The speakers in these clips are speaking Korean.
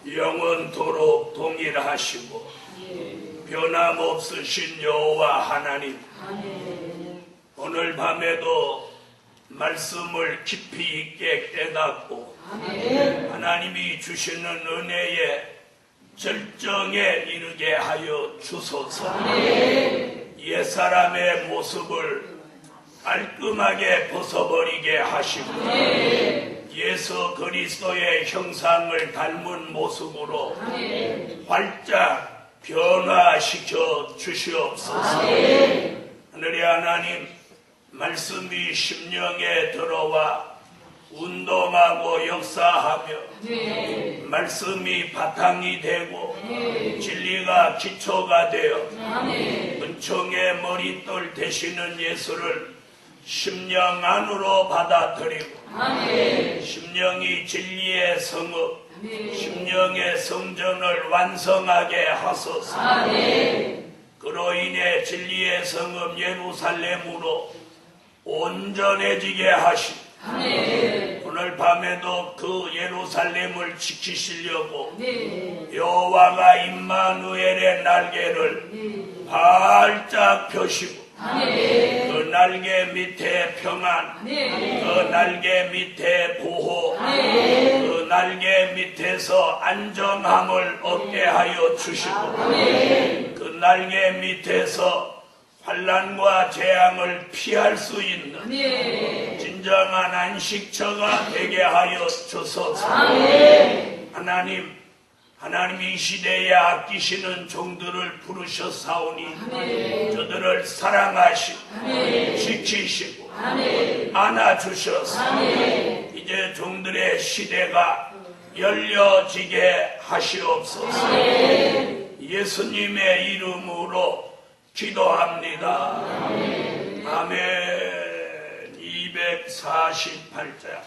영원토록 동일하시고 변함없으신 여호와 하나님, 오늘 밤에도 말씀을 깊이 있게 깨닫고 하나님이 주시는 은혜에 절정에 이르게 하여 주소서. 옛사람의 모습을 깔끔하게 벗어버리게 하시고 예수 그리스도의 형상을 닮은 모습으로 활짝 변화시켜 주시옵소서. 하늘의 하나님, 말씀이 심령에 들어와 운동하고 역사하며 말씀이 바탕이 되고 진리가 기초가 되어 은총의 머릿돌 되시는 예수를 심령 안으로 받아들이고 심령이 진리의 성읍, 심령의 성전을 완성하게 하소서. 그로 인해 진리의 성읍 예루살렘으로 온전해지게 하시고 오늘 밤에도 그 예루살렘을 지키시려고 여호와가 임마누엘의 날개를 활짝 펴시고 그 날개 밑에 평안, 그 날개 밑에 보호, 그 날개 밑에서 안정함을 얻게 하여 주시고 그 날개 밑에서 환난과 재앙을 피할 수 있는 진정한 안식처가 되게 하여 주소서. 하나님이 이 시대에 아끼시는 종들을 부르셨사오니 저들을 사랑하시고 지키시고 안아주셔서 이제 종들의 시대가 열려지게 하시옵소서. 예수님의 이름으로 기도합니다. 아멘. 248자.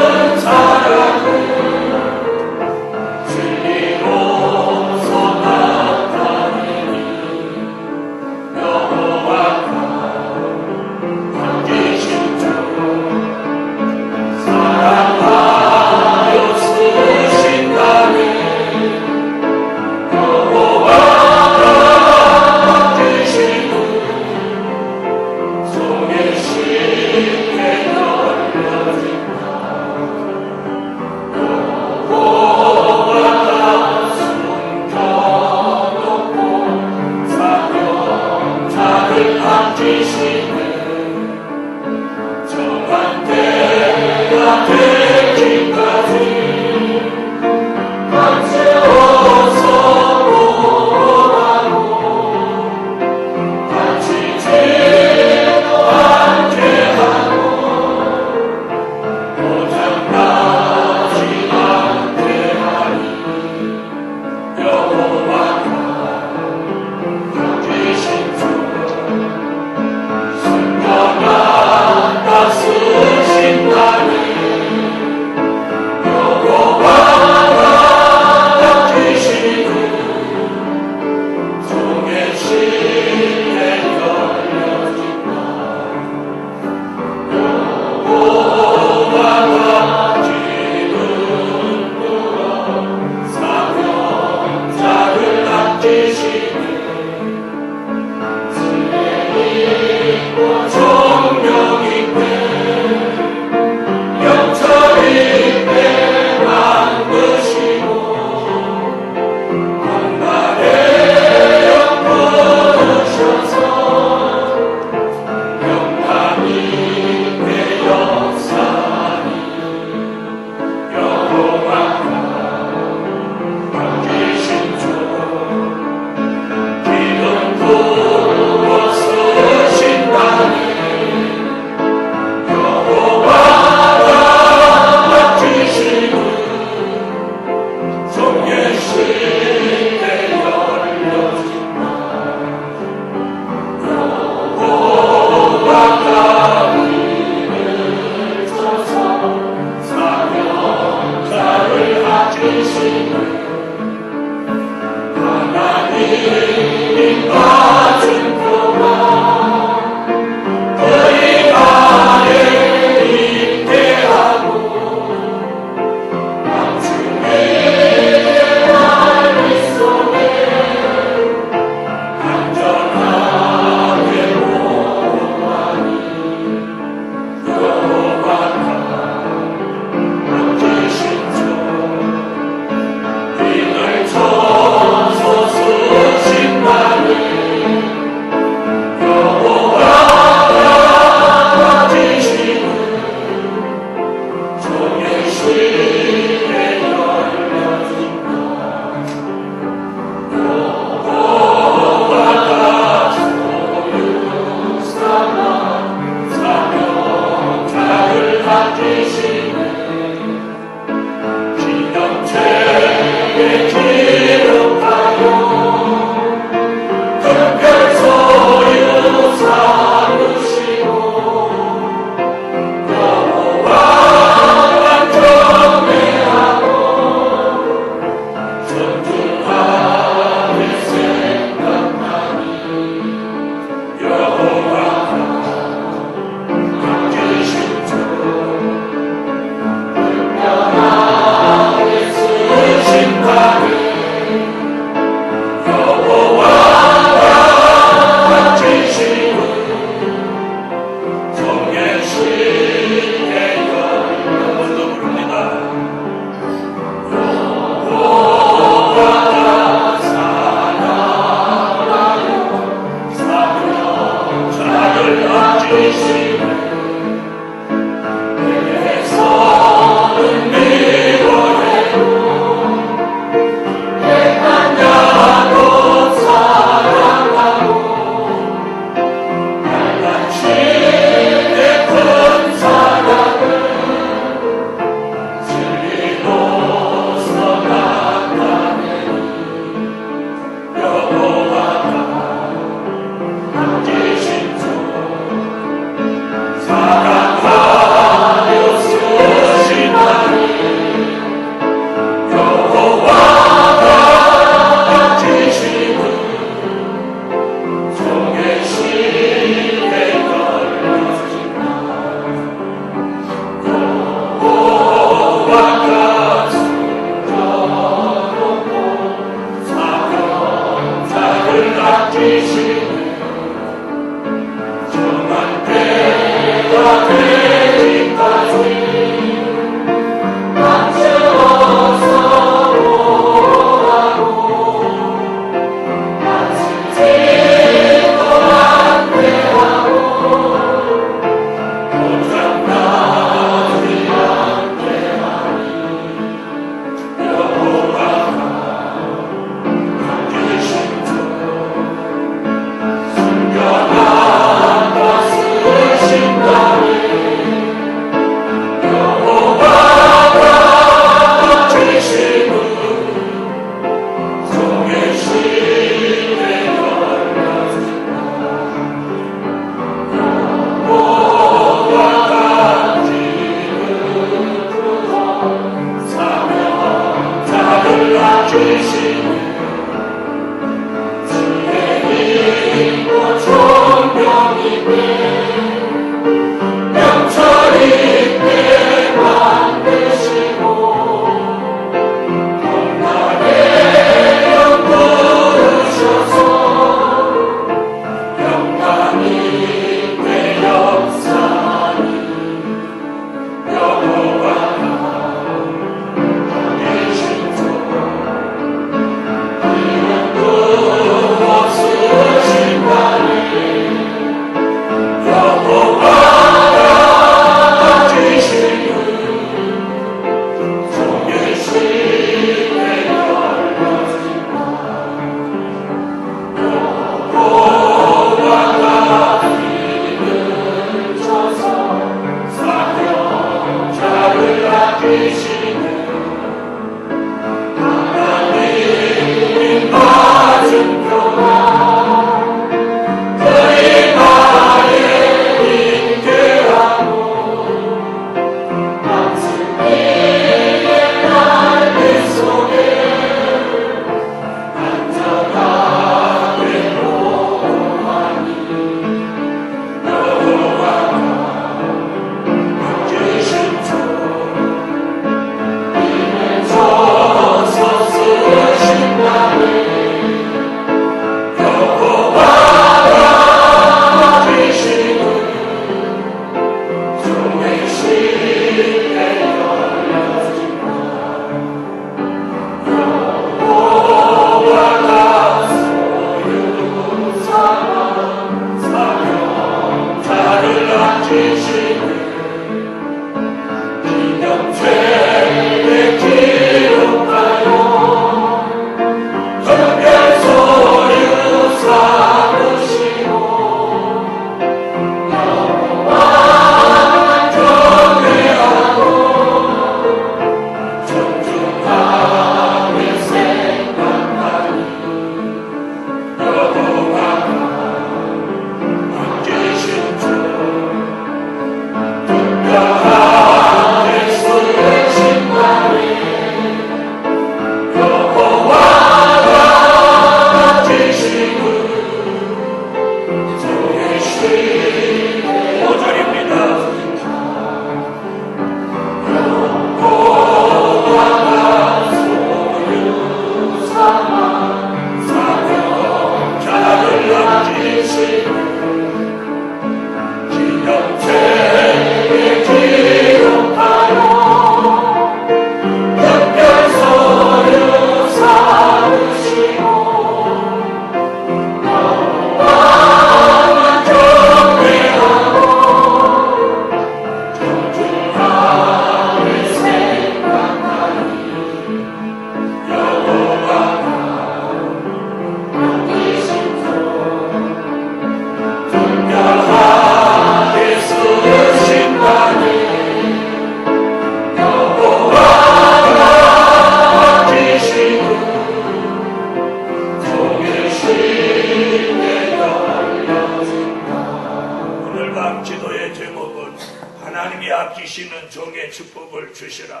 아끼시는 종의 축복을 주시라.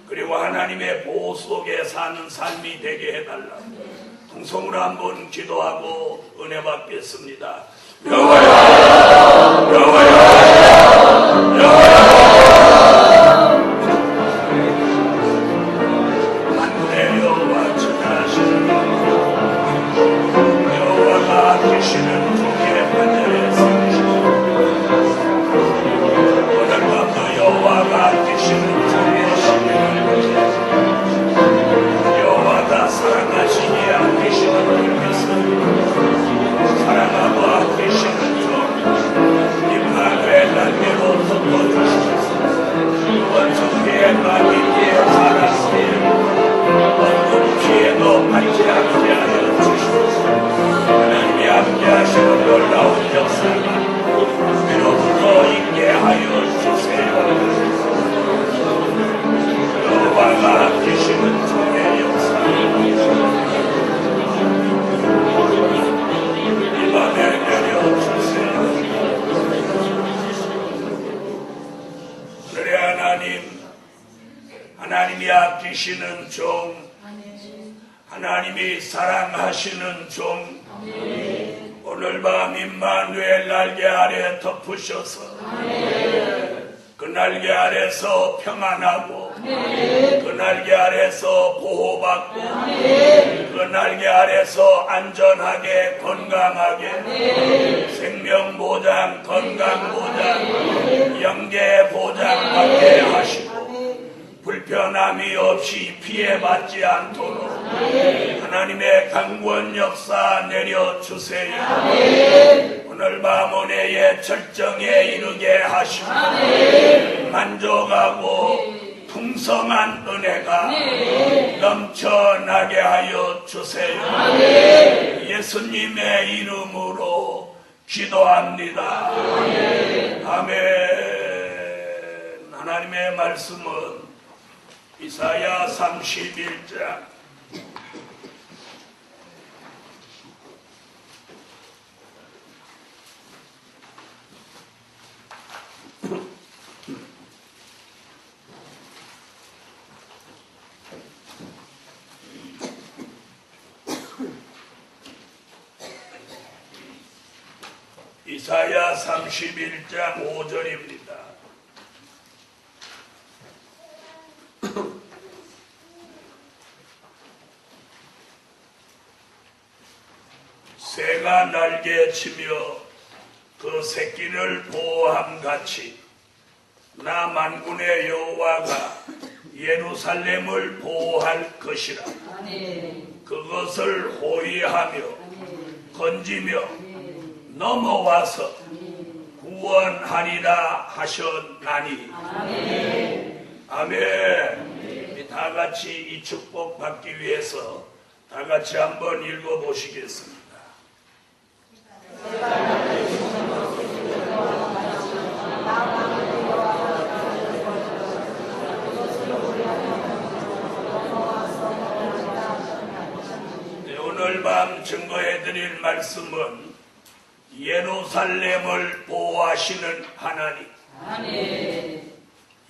그리고 하나님의 보호 속에 사는 삶이 되게 해달라. 통성으로 한번 기도하고 은혜 받겠습니다. 여호와여, 여호와여, 여호와여. 만군의 여호와 전하시는 여호와가 아끼시는 종의 하늘에 세우시고 오늘 밤도 여호와가 아끼시는 종의 시민을 여호와가 사랑하시기에 아끼시는 분께서 사랑하고 아끼시는 종 임마누엘 날개로 덮어주시소서. 원수의 마귀의 사랑에 어떤 피해도 받지 않게 하여 주시소서. 하나님이 함께하시는 놀라운 역사가 위로부터 있게 하여 주세요. 여호와가 아끼시는 종의 역사 이 밤에 내려주세요. 그래 하나님이 아끼시는 종, 하나님이 사랑하시는 종, 오늘 오늘 밤 임마누엘 날개 아래 덮으셔서 그 날개 아래서 평안하고 그 날개 아래서 보호받고 그 날개 아래서 안전하게 건강하게 생명보장 건강보장 영계보장 받게 하시고 불편함이 없이 피해받지 않도록 하나님의 강권 역사 내려주세요. 오늘 밤 은혜의 절정에 이르게 하시고 만족하고 풍성한 은혜가 넘쳐나게 하여 주세요. 예수님의 이름으로 기도합니다. 아멘. 하나님의 말씀은 이사야 31장 이사야 31장 5절입니다. 새가 날개치며 그 새끼를 보호함같이 나 만군의 여호와가 예루살렘을 보호할 것이라. 그것을 호위하며 건지며 넘어와서 구원하리라 하셨나니. 아멘. 다 같이 이 축복 받기 위해서 다 같이 한번 읽어보시겠습니다. 네, 오늘 밤 증거해드릴 말씀은 예루살렘을 보호하시는 하나님.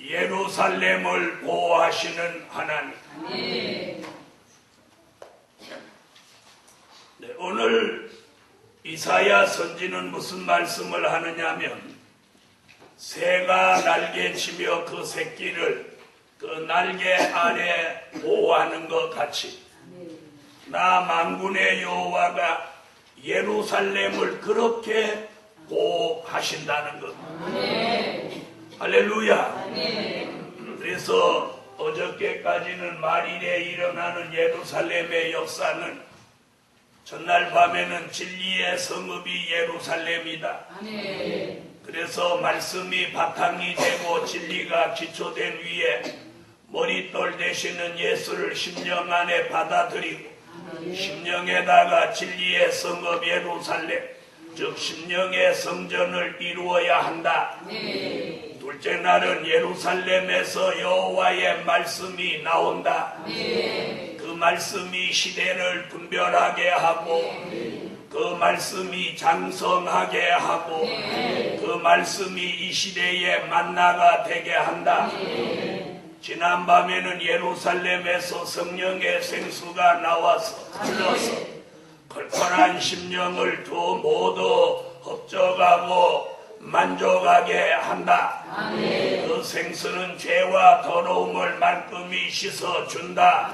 예루살렘을 보호하시는 하나님. 네, 오늘 이사야 선지는 무슨 말씀을 하느냐면 새가 날개치며 그 새끼를 그 날개 아래 보호하는 것 같이 나 만군의 여호와가 예루살렘을 그렇게 보호하신다는 것. 할렐루야. 그래서 어저께까지는 말일에 일어나는 예루살렘의 역사는 전날 밤에는 진리의 성읍이 예루살렘이다. 그래서 말씀이 바탕이 되고 진리가 기초된 위에 머릿돌 되시는 예수를 심령 안에 받아들이고 심령에다가 진리의 성읍 예루살렘 즉 심령의 성전을 이루어야 한다. 둘째 날은 예루살렘에서 여호와의 말씀이 나온다. 그 말씀이 시대를 분별하게 하고 그 말씀이 장성하게 하고 그 말씀이 이 시대의 만나가 되게 한다. 지난밤에는 예루살렘에서 성령의 생수가 나와서 흘러서 걸걸한 심령을 두 모두 흡족하고 만족하게 한다. 그 생수는 죄와 더러움을 말끔히 씻어준다.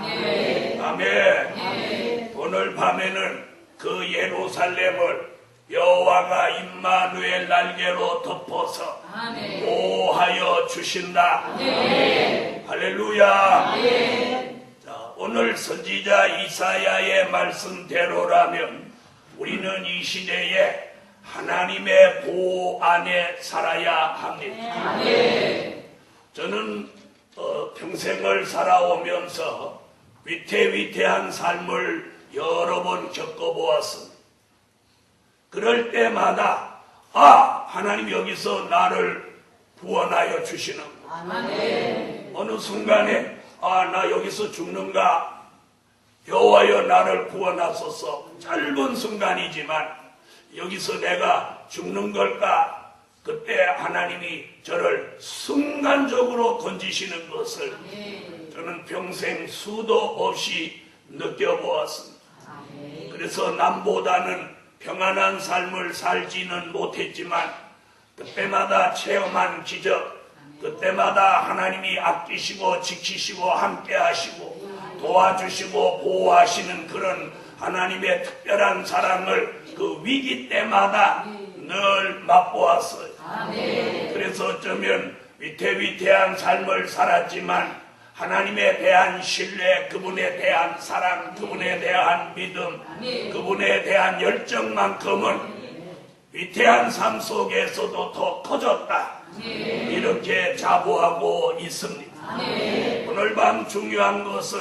아멘. 오늘 밤에는 그 예루살렘을 여호와가 임마누엘 날개로 덮어서 보호하여 주신다. 할렐루야. 자, 오늘 선지자 이사야의 말씀대로라면 우리는 이 시대에 하나님의 보호 안에 살아야 합니다. 저는 평생을 살아오면서 위태위태한 삶을 여러 번 겪어보았습니다. 그럴 때마다 하나님 여기서 나를 구원하여 주시는구나. 어느 순간에 나 여기서 죽는가? 여호와여 나를 구원하소서. 짧은 순간이지만 여기서 내가 죽는 걸까? 그때 하나님이 저를 순간적으로 건지시는 것을 저는 평생 수도 없이 느껴보았습니다. 그래서 남보다는 평안한 삶을 살지는 못했지만 그때마다 체험한 기적, 그때마다 하나님이 아끼시고 지키시고 함께 하시고 도와주시고 보호하시는 그런 하나님의 특별한 사랑을 그 위기 때마다 늘 맛보았어요. 그래서 어쩌면 위태위태한 삶을 살았지만 하나님에 대한 신뢰, 그분에 대한 사랑, 그분에 대한 믿음, 그분에 대한 열정만큼은 위태한 삶 속에서도 더 커졌다. 이렇게 자부하고 있습니다. 오늘 밤 중요한 것은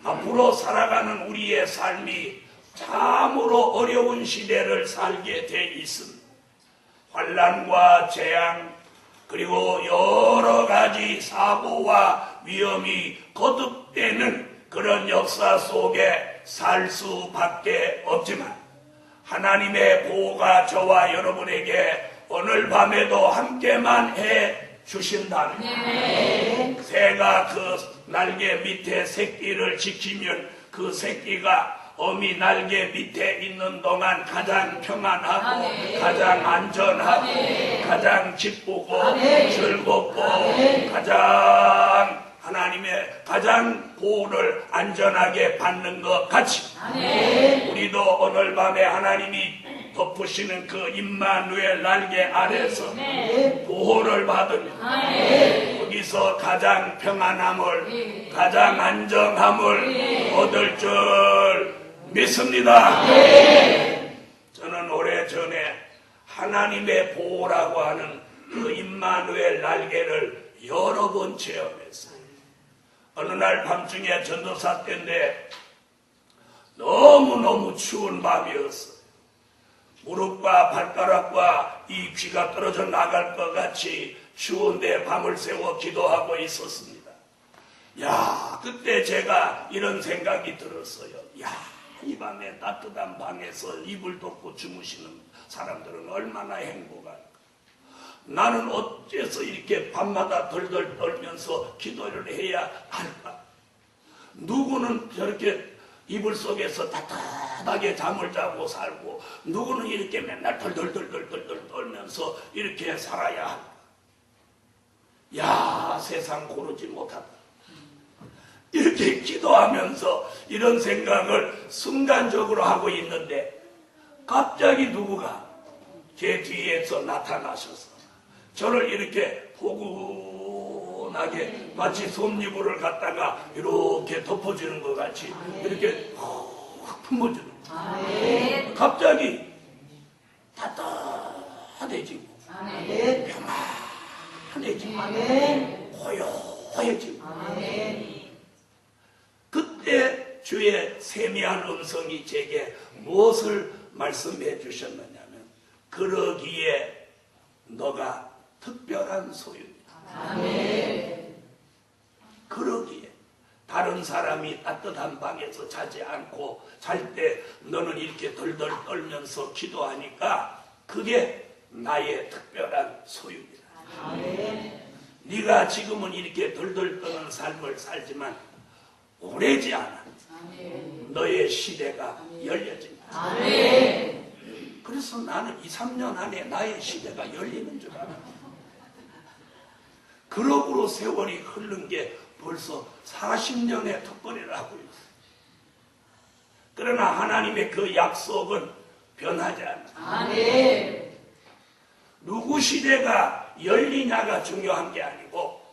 앞으로 살아가는 우리의 삶이 참으로 어려운 시대를 살게 돼 있습니다. 환난과 재앙, 그리고 여러 가지 사고와 위험이 거듭되는 그런 역사 속에 살 수밖에 없지만 하나님의 보호가 저와 여러분에게 오늘 밤에도 함께만 해 주신다면 새가 그 날개 밑에 새끼를 지키면 그 새끼가 어미 날개 밑에 있는 동안 가장 평안하고 가장 안전하고 가장 기쁘고 즐겁고 가장 하나님의 가장 보호를 안전하게 받는 것 같이 우리도 오늘 밤에 하나님이 덮으시는 그 임마누엘 날개 아래서 보호를 받으며 거기서 가장 평안함을 가장 안정함을 얻을 줄 믿습니다. 저는 오래전에 하나님의 보호라고 하는 그 임마누엘 날개를 여러 번 체험했어요. 어느 날 밤중에 전도사 때인데 너무너무 추운 밤이었어요. 무릎과 발가락과 이 귀가 떨어져 나갈 것 같이 추운데 밤을 새워 기도하고 있었습니다. 야, 그때 제가 이런 생각이 들었어요. 야, 이 밤에 따뜻한 방에서 이불 덮고 주무시는 사람들은 얼마나 행복할까. 나는 어째서 이렇게 밤마다 덜덜 떨면서 기도를 해야 할까. 누구는 저렇게 이불 속에서 따뜻하게 잠을 자고 살고 누구는 이렇게 맨날 덜덜덜덜 떨면서 이렇게 살아야 할까. 야, 세상 고르지 못하다. 이렇게 기도하면서 이런 생각을 순간적으로 하고 있는데 갑자기 누구가 제 뒤에서 나타나셔서 저를 이렇게 포근하게 마치 솜이불을 갖다가 이렇게 덮어주는 것 같이 이렇게 푹 품어주는 거예요. 갑자기 따뜻해지고 평안해지고 고요해지고 그때 주의 세미한 음성이 제게 무엇을 말씀해 주셨느냐면 그러기에 너가 특별한 소유다. 그러기에 다른 사람이 따뜻한 방에서 자지 않고 잘 때 너는 이렇게 덜덜 떨면서 기도하니까 그게 나의 특별한 소유이다. 네가 지금은 이렇게 덜덜 떠는 삶을 살지만 오래지 않아. 너의 시대가 열려진다. 그래서 나는 2, 3년 안에 나의 시대가 열리는 줄 알아. 그러고로 세월이 흐른 게 벌써 40년의 턱걸이를 하고 있어. 그러나 하나님의 그 약속은 변하지 않아. 누구 시대가 열리냐가 중요한 게 아니고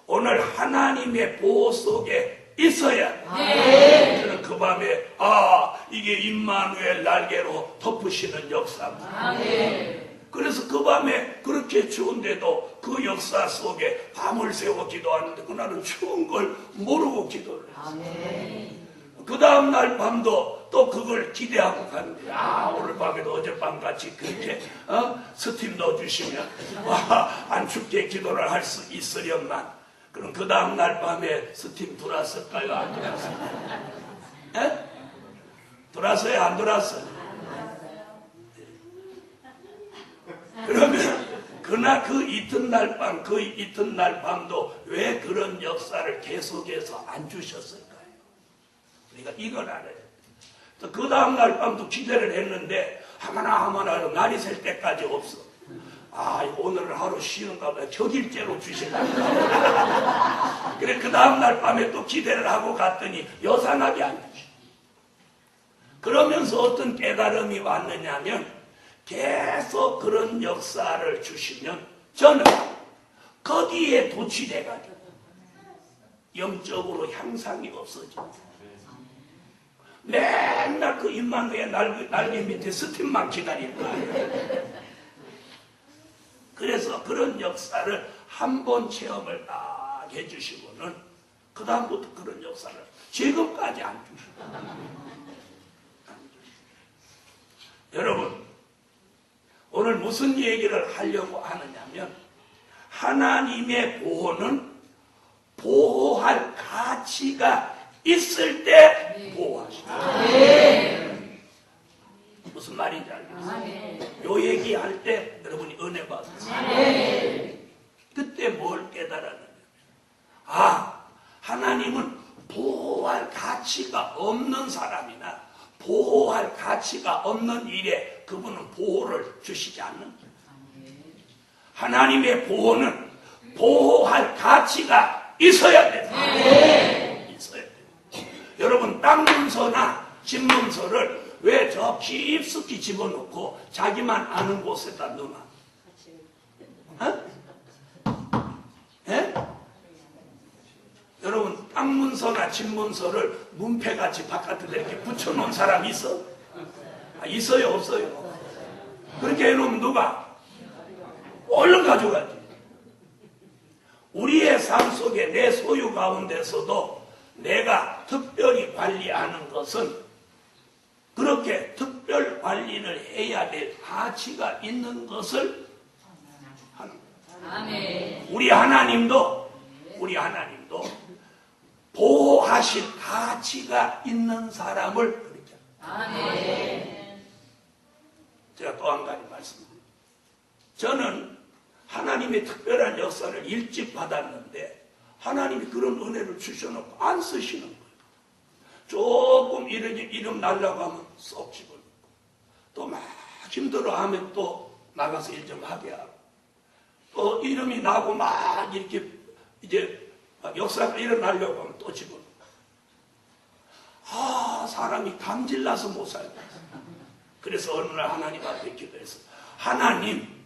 오늘 하나님의 보호 속에 있어야 저는 그 밤에 이게 임마누엘 날개로 덮으시는 역사입니다. 그래서 그 밤에 그렇게 추운데도 그 역사 속에 밤을 새워 기도하는데 그날은 추운 걸 모르고 기도를 했어요. 그 다음날 밤도 또 그걸 기대하고 갔는데 오늘 밤에도 어젯밤같이 그렇게 스팀 넣어주시면 안 춥게 기도를 할 수 있으련만 그럼 그 다음날 밤에 스팀 들어왔을까요? 안 들어왔을까요? 들어왔어요? 안 들어왔어요? 그러면 그날 그 이튿날 밤, 그 이튿날 밤도 왜 그런 역사를 계속해서 안 주셨을까요? 우리가 이걸 알아야 돼. 그 다음날 밤도 기대를 했는데 하마나 날이 셀 때까지 없어. 아, 오늘 하루 쉬는가 봐. 격일제로 주시려고. 그래, 그 다음날 밤에 또 기대를 하고 갔더니 여산하게 안 주시. 그러면서 어떤 깨달음이 왔느냐면 계속 그런 역사를 주시면 저는 거기에 도취돼가지고 영적으로 향상이 없어집니다. 맨날 그 임마누엘 날개 밑에 스팀만 기다릴 거예요. 그래서 그런 역사를 한 번 체험을 딱 해주시고는 그 다음부터 그런 역사를 지금까지 안 주시고. 여러분, 오늘 무슨 얘기를 하려고 하느냐면 하나님의 보호는 보호할 가치가 있을 때 보호하시다. 무슨 말인지 알겠어요? 요 얘기할 때 여러분이 은혜 받으세요. 그때 뭘 깨달았느냐? 아, 하나님은 보호할 가치가 없는 사람이나 보호할 가치가 없는 일에 그분은 보호를 주시지 않는다. 하나님의 보호는 보호할 가치가 있어야 된다. 있어야 된다. 여러분, 땅 문서나 집 문서를 왜 저 깊숙이 집어넣고 자기만 아는 곳에다 넣나? 예? 여러분, 땅 문서나 집 문서를 문패같이 바깥에 이렇게 붙여놓은 사람 있어? 아, 있어요, 없어요? 그렇게 해놓으면 누가? 얼른 가져가지. 우리의 삶 속에 내 소유 가운데서도 내가 특별히 관리하는 것은 그렇게 특별 관리를 해야 될 가치가 있는 것을 하는 거예요. 우리 하나님도 보호하실 가치가 있는 사람을 그렇게 합니다. 제가 또 한 가지 말씀드립니다. 저는 하나님의 특별한 역사를 일찍 받았는데 하나님이 그런 은혜를 주셔놓고 안 쓰시는 거예요. 조금 이름 날라고 하면 쏙 집어넣고 또 막 힘들어하면 또 나가서 일 좀 하게 하고 또 이름이 나고 막 이렇게 이제 역사가 일어나려고 하면 또 집어넣고 아, 사람이 감질나서 못 살고 그래서 어느 날 하나님 앞에 기도해서 하나님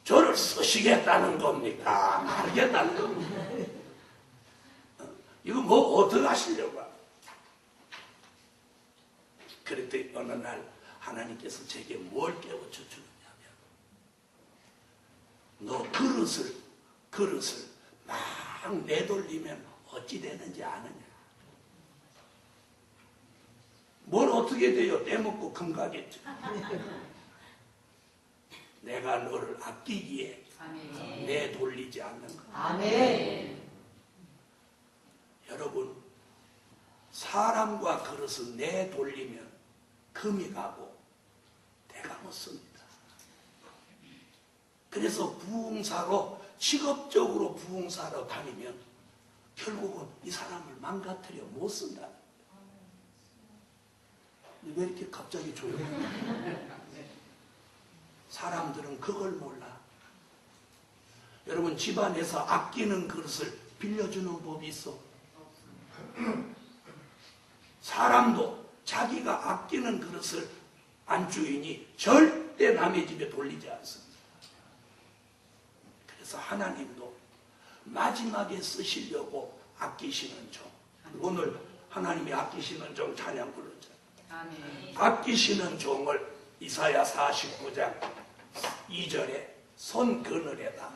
저를 쓰시겠다는 겁니까? 말겠다는 겁니까? 이거 뭐 어떻게 하시려고? 그랬더니 어느 날 하나님께서 제게 뭘 깨우쳐 주느냐면 너 그릇을 막 내돌리면 어찌 되는지 아느냐? 뭘 어떻게 돼요? 떼먹고 금가겠죠. 내가 너를 아끼기에 내돌리지 않는 것. 아멘. 여러분, 사람과 그릇을 내돌리면 금이 가고 대가 못 씁니다. 그래서 부흥사로 직업적으로 부흥사로 다니면 결국은 이 사람을 망가뜨려 못 쓴다. 왜 이렇게 갑자기 조용해? 사람들은 그걸 몰라. 여러분, 집안에서 아끼는 그릇을 빌려주는 법이 있어. 사람도 자기가 아끼는 그릇을 안주인이 절대 남의 집에 돌리지 않습니다. 그래서 하나님도 마지막에 쓰시려고 아끼시는 종. 오늘 하나님이 아끼시는 종 찬양 부르잖아요. 아끼시는 종을 이사야 49장 2절에 손 그늘에다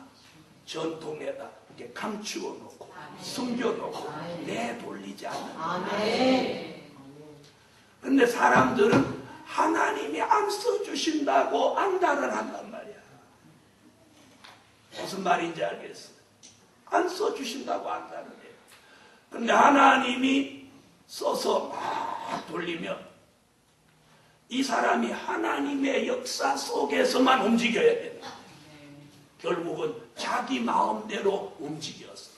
전통에다 이렇게 감추어 놓고 숨겨놓고 내돌리지 않는. 그런데 사람들은 하나님이 안 써주신다고 안달을 한단 말이야. 무슨 말인지 알겠어? 안 써주신다고 안달을 해요. 그런데 하나님이 써서 막 돌리면 이 사람이 하나님의 역사 속에서만 움직여야 된다. 결국은 자기 마음대로 움직였어.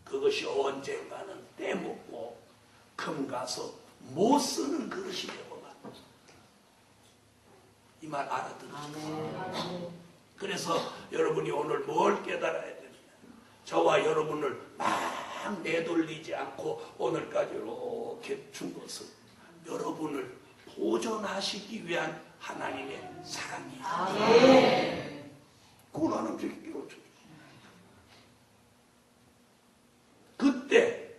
그것이 언젠가는 떼먹고 금 가서 못 쓰는 그릇이 되고 말. 이 말 알아들으시죠? 그래서 여러분이 오늘 뭘 깨달아야 되느냐? 저와 여러분을 막 내돌리지 않고 오늘까지 이렇게 준 것은 여러분을 보존하시기 위한 하나님의 사랑이에요. 그걸 하나님 저에게 깨우쳐주세요. 그때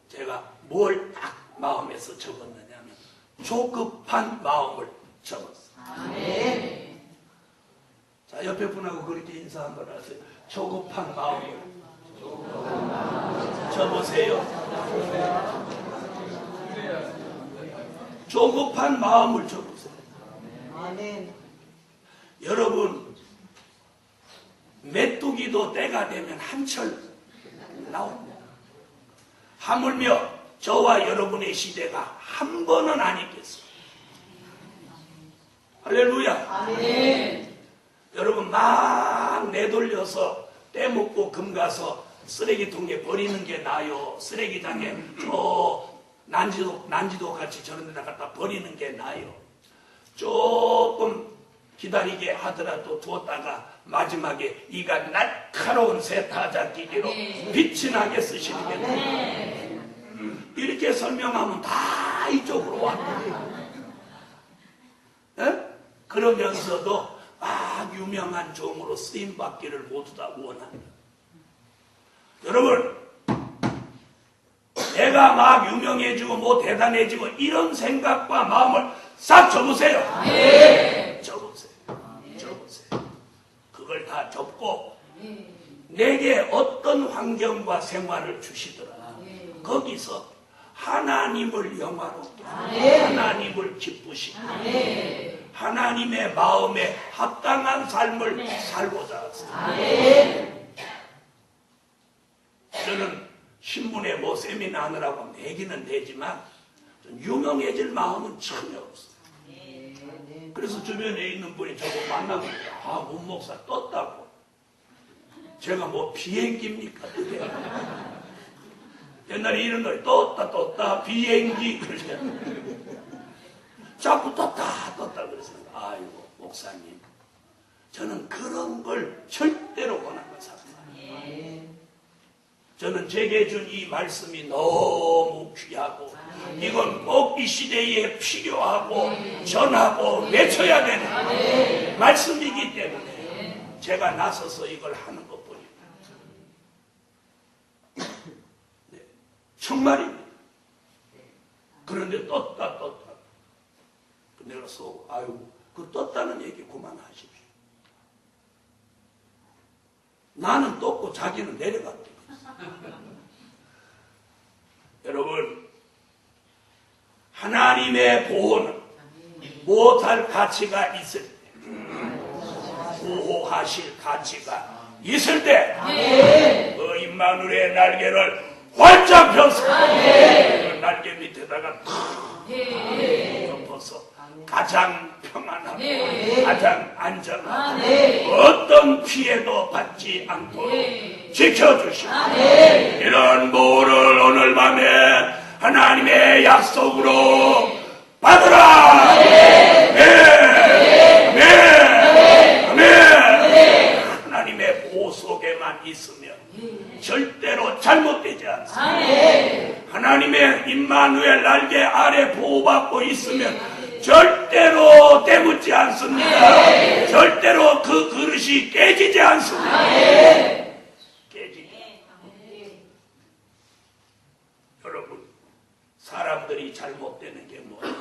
제가 뭘 딱 마음에서 적었느냐면 조급한 마음을 적었어요. 자, 옆에 분하고 그렇게 인사 한번 하세요. 조급한 마음을 적으세요. 조급한 마음을 적으세요. 여러분, 메뚜기도 때가 되면 한철 나옵니다. 하물며 저와 여러분의 시대가 한 번은 아니겠어요. 할렐루야. 아멘. 여러분 막 내돌려서 떼먹고 금가서 쓰레기통에 버리는 게 나아요? 쓰레기장에 저 난지도 같이 저런 데다 갖다 버리는 게 나아요? 조금 기다리게 하더라도 두었다가 마지막에 이가 날카로운 세타자기기로 빛이 나게 쓰시는 게 나아요. 이렇게 설명하면 다 이쪽으로 왔거든요. 그러면서도 막 유명한 종으로 쓰임받기를 모두 다 원합니다. 여러분, 내가 막 유명해지고 뭐 대단해지고 이런 생각과 마음을 싹 접으세요. 접으세요. 접으세요. 그걸 다 접고 내게 어떤 환경과 생활을 주시더라. 거기서 하나님을 영화롭게 하나님을 기쁘시게 하나님의 마음에 합당한 삶을 살고자 하세요. 저는 신문에 뭐 세미나 하느라고 내기는 되지만 유명해질 마음은 전혀 없어요. 그래서 주변에 있는 분이 저거 만나면 문 목사 떴다고. 제가 뭐 비행기입니까? 옛날에 이런 거 떴다 비행기 그러잖아요. 자꾸 떴다 그래서 아이고 목사님, 저는 그런 걸 절대로 원하는 사람이에요. 저는 제게 준 이 말씀이 너무 귀하고 이건 꼭 이 시대에 필요하고 전하고 외쳐야 되는 말씀이기 때문에 제가 나서서 이걸 하는 것뿐입니다. 네, 정말입니다. 그런데 떴다. 내가 쏘고 아이고 그 떴다는 얘기 그만하십시오. 나는 떴고 자기는 내려갔다. 여러분, 하나님의 보호는 못할 가치가 있을 때, 보호하실 가치가 있을 때, 그 임마누엘의 날개를 활짝 펴서 그 날개 밑에다가 덮어서 가장 평안하고 가장 안전하고 어떤 피해도 받지 않도록 지켜주시고 이런 보호를 오늘 밤에 하나님의 약속으로 받으라. 아멘. 하나님의 보호 속에만 있으면 절대로 잘못되지 않습니다. 하나님의 임마누엘 날개 아래 보호받고 있으면 절대로 때묻지 않습니다. 절대로 그 그릇이 깨지지 않습니다. 깨지지. 여러분, 사람들이 잘못되는 게 뭐예요?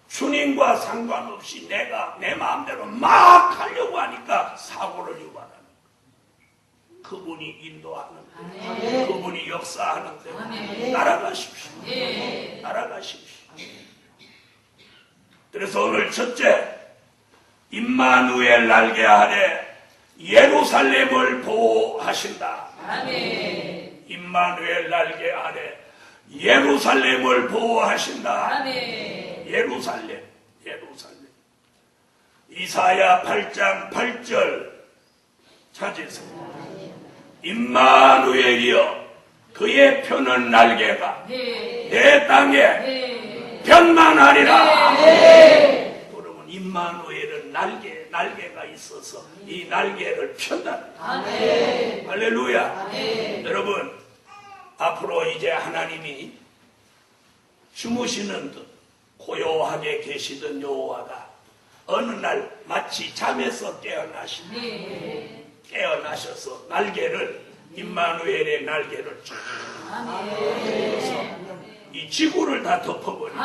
주님과 상관없이 내가 내 마음대로 막 하려고 하니까 사고를 유발하는 거예요. 그분이 인도하는 거예요. 그분이 역사하는 거예요. 날아가십시오. 날아가십시오. 그래서 오늘 첫째, 임마누엘 날개 아래 예루살렘을 보호하신다. 아멘. 임마누엘 날개 아래 예루살렘을 보호하신다. 아멘. 예루살렘. 이사야 8장 8절 찾으세요. 임마누엘이여, 그의 펴는 날개가 내 땅에 편만하리라. 그러면 임마누엘은 날개가 있어서 이 날개를 편다. 할렐루야. 여러분, 앞으로 이제 하나님이 주무시는 듯 고요하게 계시던 여호와가 어느 날 마치 잠에서 깨어나셔서 날개를, 임마누엘의 날개를 쫙 이 지구를 다 덮어버리고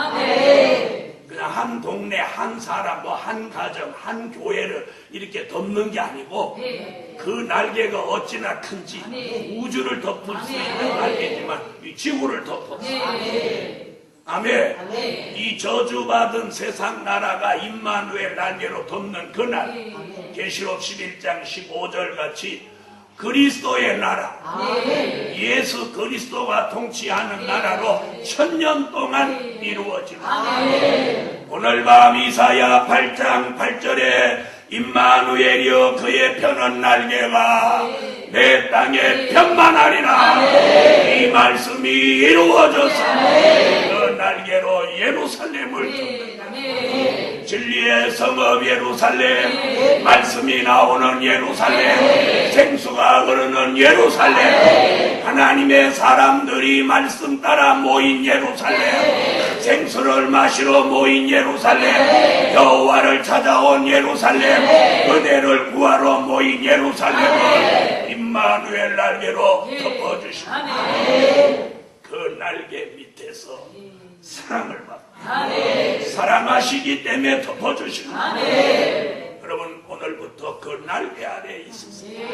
그냥 한 동네, 한 사람, 한 가정, 한 교회를 이렇게 덮는 게 아니고 그 날개가 어찌나 큰지 우주를 덮을 수 있는 날개지만 이 지구를 덮었어. 아멘. 이 저주받은 세상 나라가 임마누엘 날개로 덮는 그날, 계시록 11장 15절 같이 그리스도의 나라, 예수 그리스도가 통치하는 나라로 1000년 동안 이루어집니다. 오늘 밤 이사야 8장 8절에 임마누엘이여 그의 펴는 날개가 내 땅에 편만하리라. 이 말씀이 이루어져서 그 날개로 예루살렘을 덮는다. 진리의 성읍 예루살렘, 말씀이 나오는 예루살렘, 생수가 흐르는 예루살렘, 하나님의 사람들이 말씀 따라 모인 예루살렘, 생수를 마시러 모인 예루살렘, 여호와를 찾아온 예루살렘, 은혜를 구하러 모인 예루살렘을 임마누엘 날개로 덮어주십니다. 그 날개 밑에서 사랑을 받고 사랑하시기 때문에 덮어주십니다. 여러분, 오늘부터 그 날개 아래에 있으세요.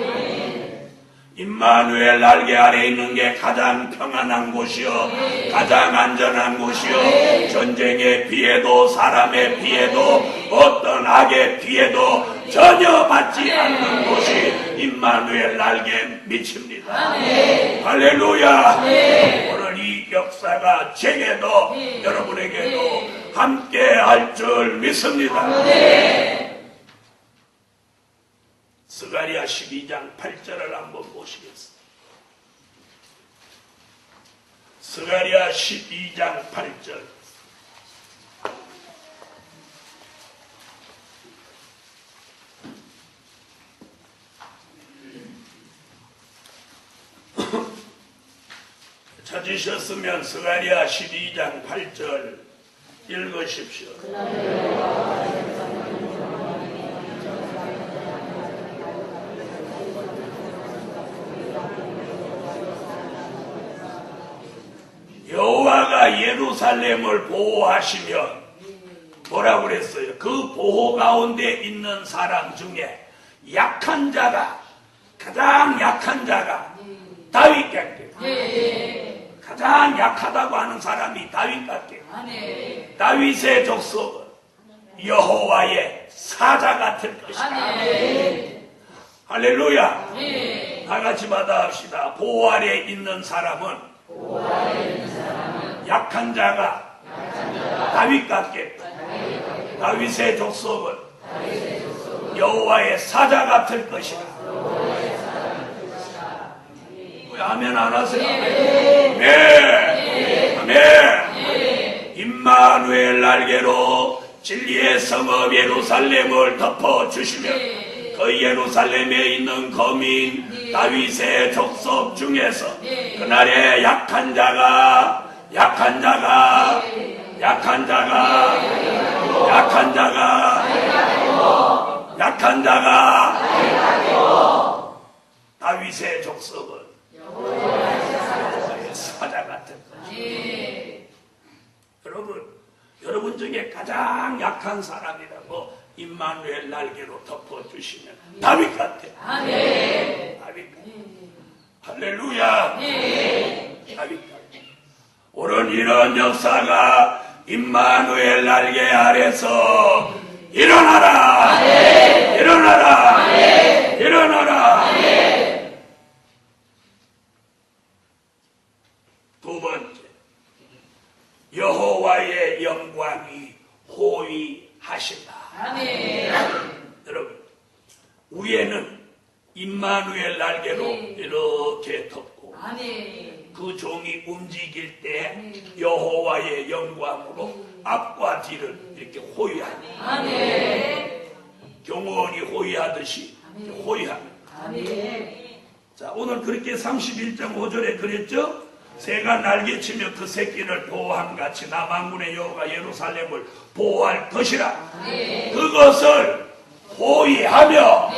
임마누엘 날개 아래에 있는 게 가장 평안한 곳이요, 가장 안전한 곳이요, 전쟁의 피해도 사람의 피해도 어떤 악의 피해도 전혀 받지 않는 곳이 임마누엘 날개 밑입니다. 할렐루야. 오늘 이 역사가 제게도 여러분에게도 함께 할 줄 믿습니다. 스가랴 12장 8절을 한번 보시겠습니다. 스가랴 12장 8절. 찾으셨으면 스가랴 12장 8절 읽으십시오. 여호와가 예루살렘을 보호하시면 뭐라고 그랬어요? 그 보호 가운데 있는 사람 중에 약한 자가, 가장 약한 자가 다윗 같게, 가장 약하다고 하는 사람이 다윗 같게, 다윗의 족속은 여호와의 사자가 될 것이다. 할렐루야. 다 같이 받아합시다. 보호 아래에 있는 사람은 약한 자가 다윗 같게, 다윗의 족속은 여호와의 사자 같을 것이다. 왜 아멘 안 하세요? 아멘. 아멘. 임마누엘 날개로 진리의 성읍 예루살렘을 덮어주시면 그 예루살렘에 있는 거민 다윗의 족속 중에서 그날의 약한 자가 다윗의 족속은 여호와의 사자 같은 것이. 여러분 중에 가장 약한 사람이라고 임마누엘 날개로 덮어주시면 다윗 같아. 다윗 같아. 할렐루야. 다윗 같아. 오늘 이런 역사가 임마누엘 날개 아래서 일어나라. 일어나라. 일어나라. 두 번째, 여호와의 영광이 호위하신다. 여러분, 위에는 임마누엘 날개로 이렇게 덮고 그 종이 움직일 때 여호와의 영광으로 앞과 뒤를 이렇게 호위합니다. 경호원이 호위하듯이 호위합니다. 자, 오늘 그렇게 31장 5절에 그랬죠? 새가 날개치며 그 새끼를 보호함같이 나 만군의 여호와가 예루살렘을 보호할 것이라. 그것을 호위하며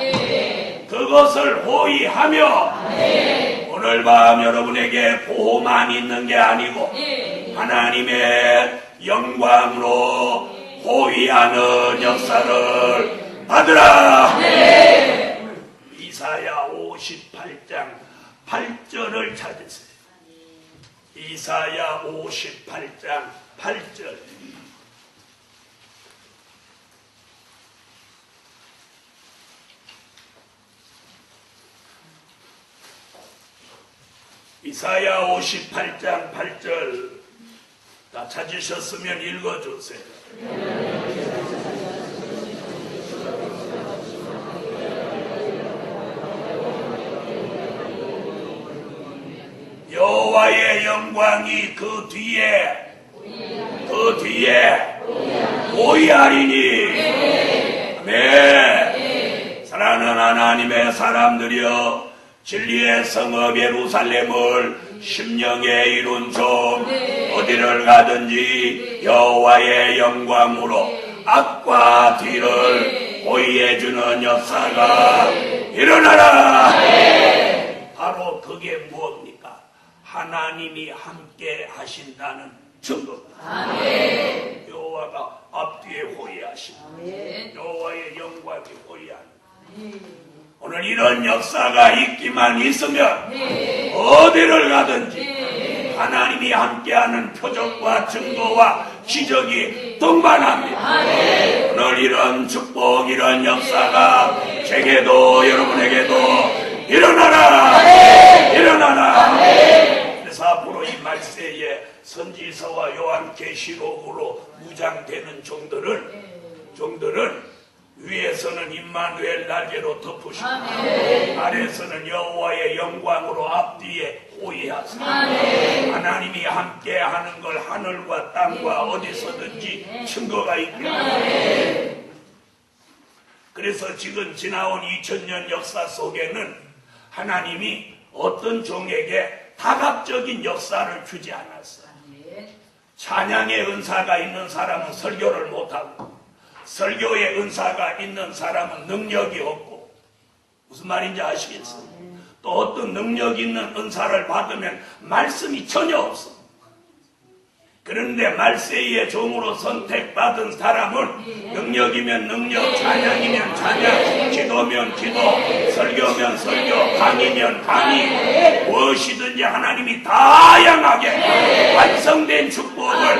오늘 밤 여러분에게 보호만 있는 게 아니고 하나님의 영광으로 호위하는 역사를 받으라. 이사야 58장 8절을 찾으세요. 이사야 58장 8절. 이사야 58장 8절 다 찾으셨으면 읽어주세요. 여호와의 영광이 그 뒤에 보이하리니. 아멘. 사랑하는 하나님의 사람들이여, 진리의 성읍 예루살렘을 심령에 이룬 종, 어디를 가든지 여호와의 영광으로 앞과 뒤를 보이해주는 역사가 일어나라. 바로 그게 무엇입니까? 하나님이 함께 하신다는 증거입니다. 여호와가 앞뒤에 호위하신다. 여호와의 영광이 호위한다. 오늘 이런 역사가 있기만 있으면 어디를 가든지 하나님이 함께하는 표적과 증거와 기적이 동반합니다. 오늘 이런 축복, 이런 역사가 제게도 여러분에게도 일어나라. 그래서 앞으로 이 말세에 선지서와 요한계시록으로 무장되는 종들은 위에서는 임마누엘 날개로 덮으시고 아래에서는 여호와의 영광으로 앞뒤에 호위하사 하나님이 함께하는 걸 하늘과 땅과 어디서든지 증거가 있게 합니다. 그래서 지금 지나온 2000년 역사 속에는 하나님이 어떤 종에게 다각적인 역사를 주지 않았어요. 찬양의 은사가 있는 사람은 설교를 못하고, 설교의 은사가 있는 사람은 능력이 없고, 무슨 말인지 아시겠어요? 또 어떤 능력 있는 은사를 받으면 말씀이 전혀 없어. 그런데 말세이의 종으로 선택받은 사람은 능력이면 능력, 찬양이면 찬양, 기도면 기도, 설교면 설교, 강의면 강의, 무엇이든지 하나님이 다양하게 완성된 축복을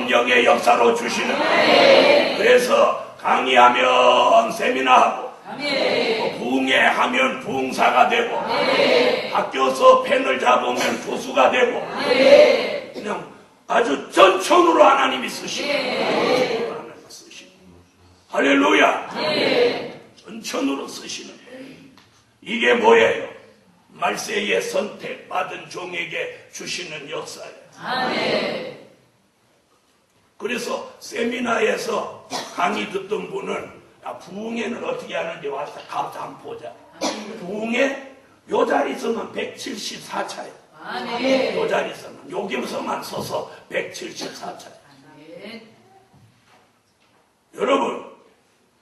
7영의 역사로 주시는 거예요. 그래서 강의하면 세미나하고, 부흥회하면 부흥사가 되고, 학교에서 펜을 잡으면 교수가 되고, 그냥 아주 전천으로 하나님이 쓰시고, 할렐루야. 전천으로 쓰시는 거예요. 이게 뭐예요? 말세에 선택받은 종에게 주시는 역사예요. 그래서 세미나에서 강의 듣던 분은 부흥회는 어떻게 하는지 와서 가서 한번 보자. 부흥회 요 자리에서만 174차예요. 요 자리에서만, 여기서만 서서 174차예요. 여러분,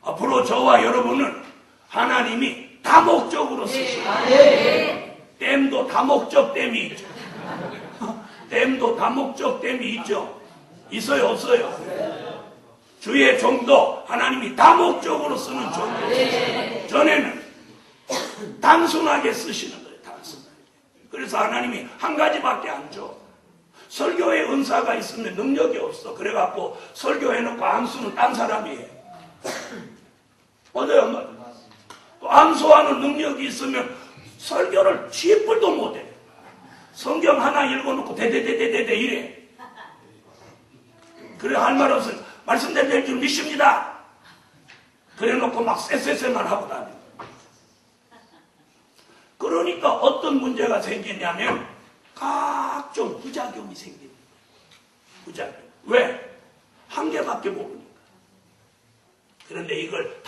앞으로 저와 여러분은 하나님이 다목적으로 쓰시고, 댐도 다목적 댐이 있죠. 댐도 다목적 댐이 있죠. 있어요, 없어요? 주의 종도 하나님이 다목적으로 쓰는 종도. 전에는 단순하게 쓰시는 거예요, 단순하게. 그래서 하나님이 한 가지밖에 안 줘. 설교의 은사가 있으면 능력이 없어. 그래갖고 설교해놓고 암수는 딴 사람이 해. 맞아요, 안 맞아요? 또 암수하는 능력이 있으면 설교를 쥐뿔도 못해. 성경 하나 읽어놓고 대대대대대 이래. 그래, 할 말 없으면 말씀드릴 줄 믿습니다. 그래 놓고 막 쎄쎄쎄만 하고 다녀. 그러니까 어떤 문제가 생기냐면 각종 부작용이 생깁니다. 부작용. 왜? 한 개밖에 모르니까. 그런데 이걸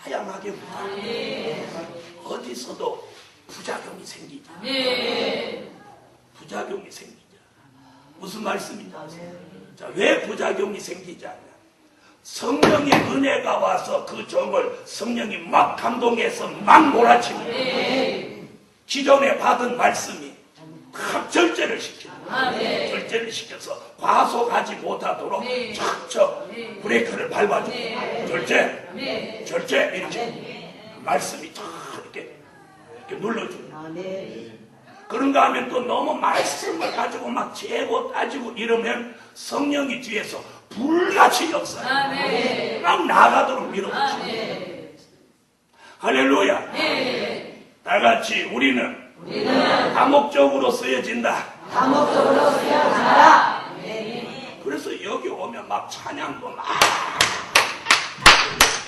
다양하게 보면 어디서도 부작용이 생기죠. 부작용이 생기죠. 무슨 말씀이냐? 자, 왜 부작용이 생기지 않냐? 성령의 은혜가 와서 그 종을 성령이 막 감동해서 막 몰아치고 기존에 받은 말씀이 막 절제를 시키고 절제를 시켜서 과속하지 못하도록 척척 브레이크를 밟아주고 절제 이렇게 말씀이 탁 이렇게 눌러주고 그런가 하면 또 너무 말씀을 가지고 막 재고 따지고 이러면 성령이 뒤에서 불같이 역사해 막 나가도록 밀어붙이고 할렐루야. 다같이 우리는 다목적으로 쓰여진다. 그래서 여기 오면 막 찬양도 막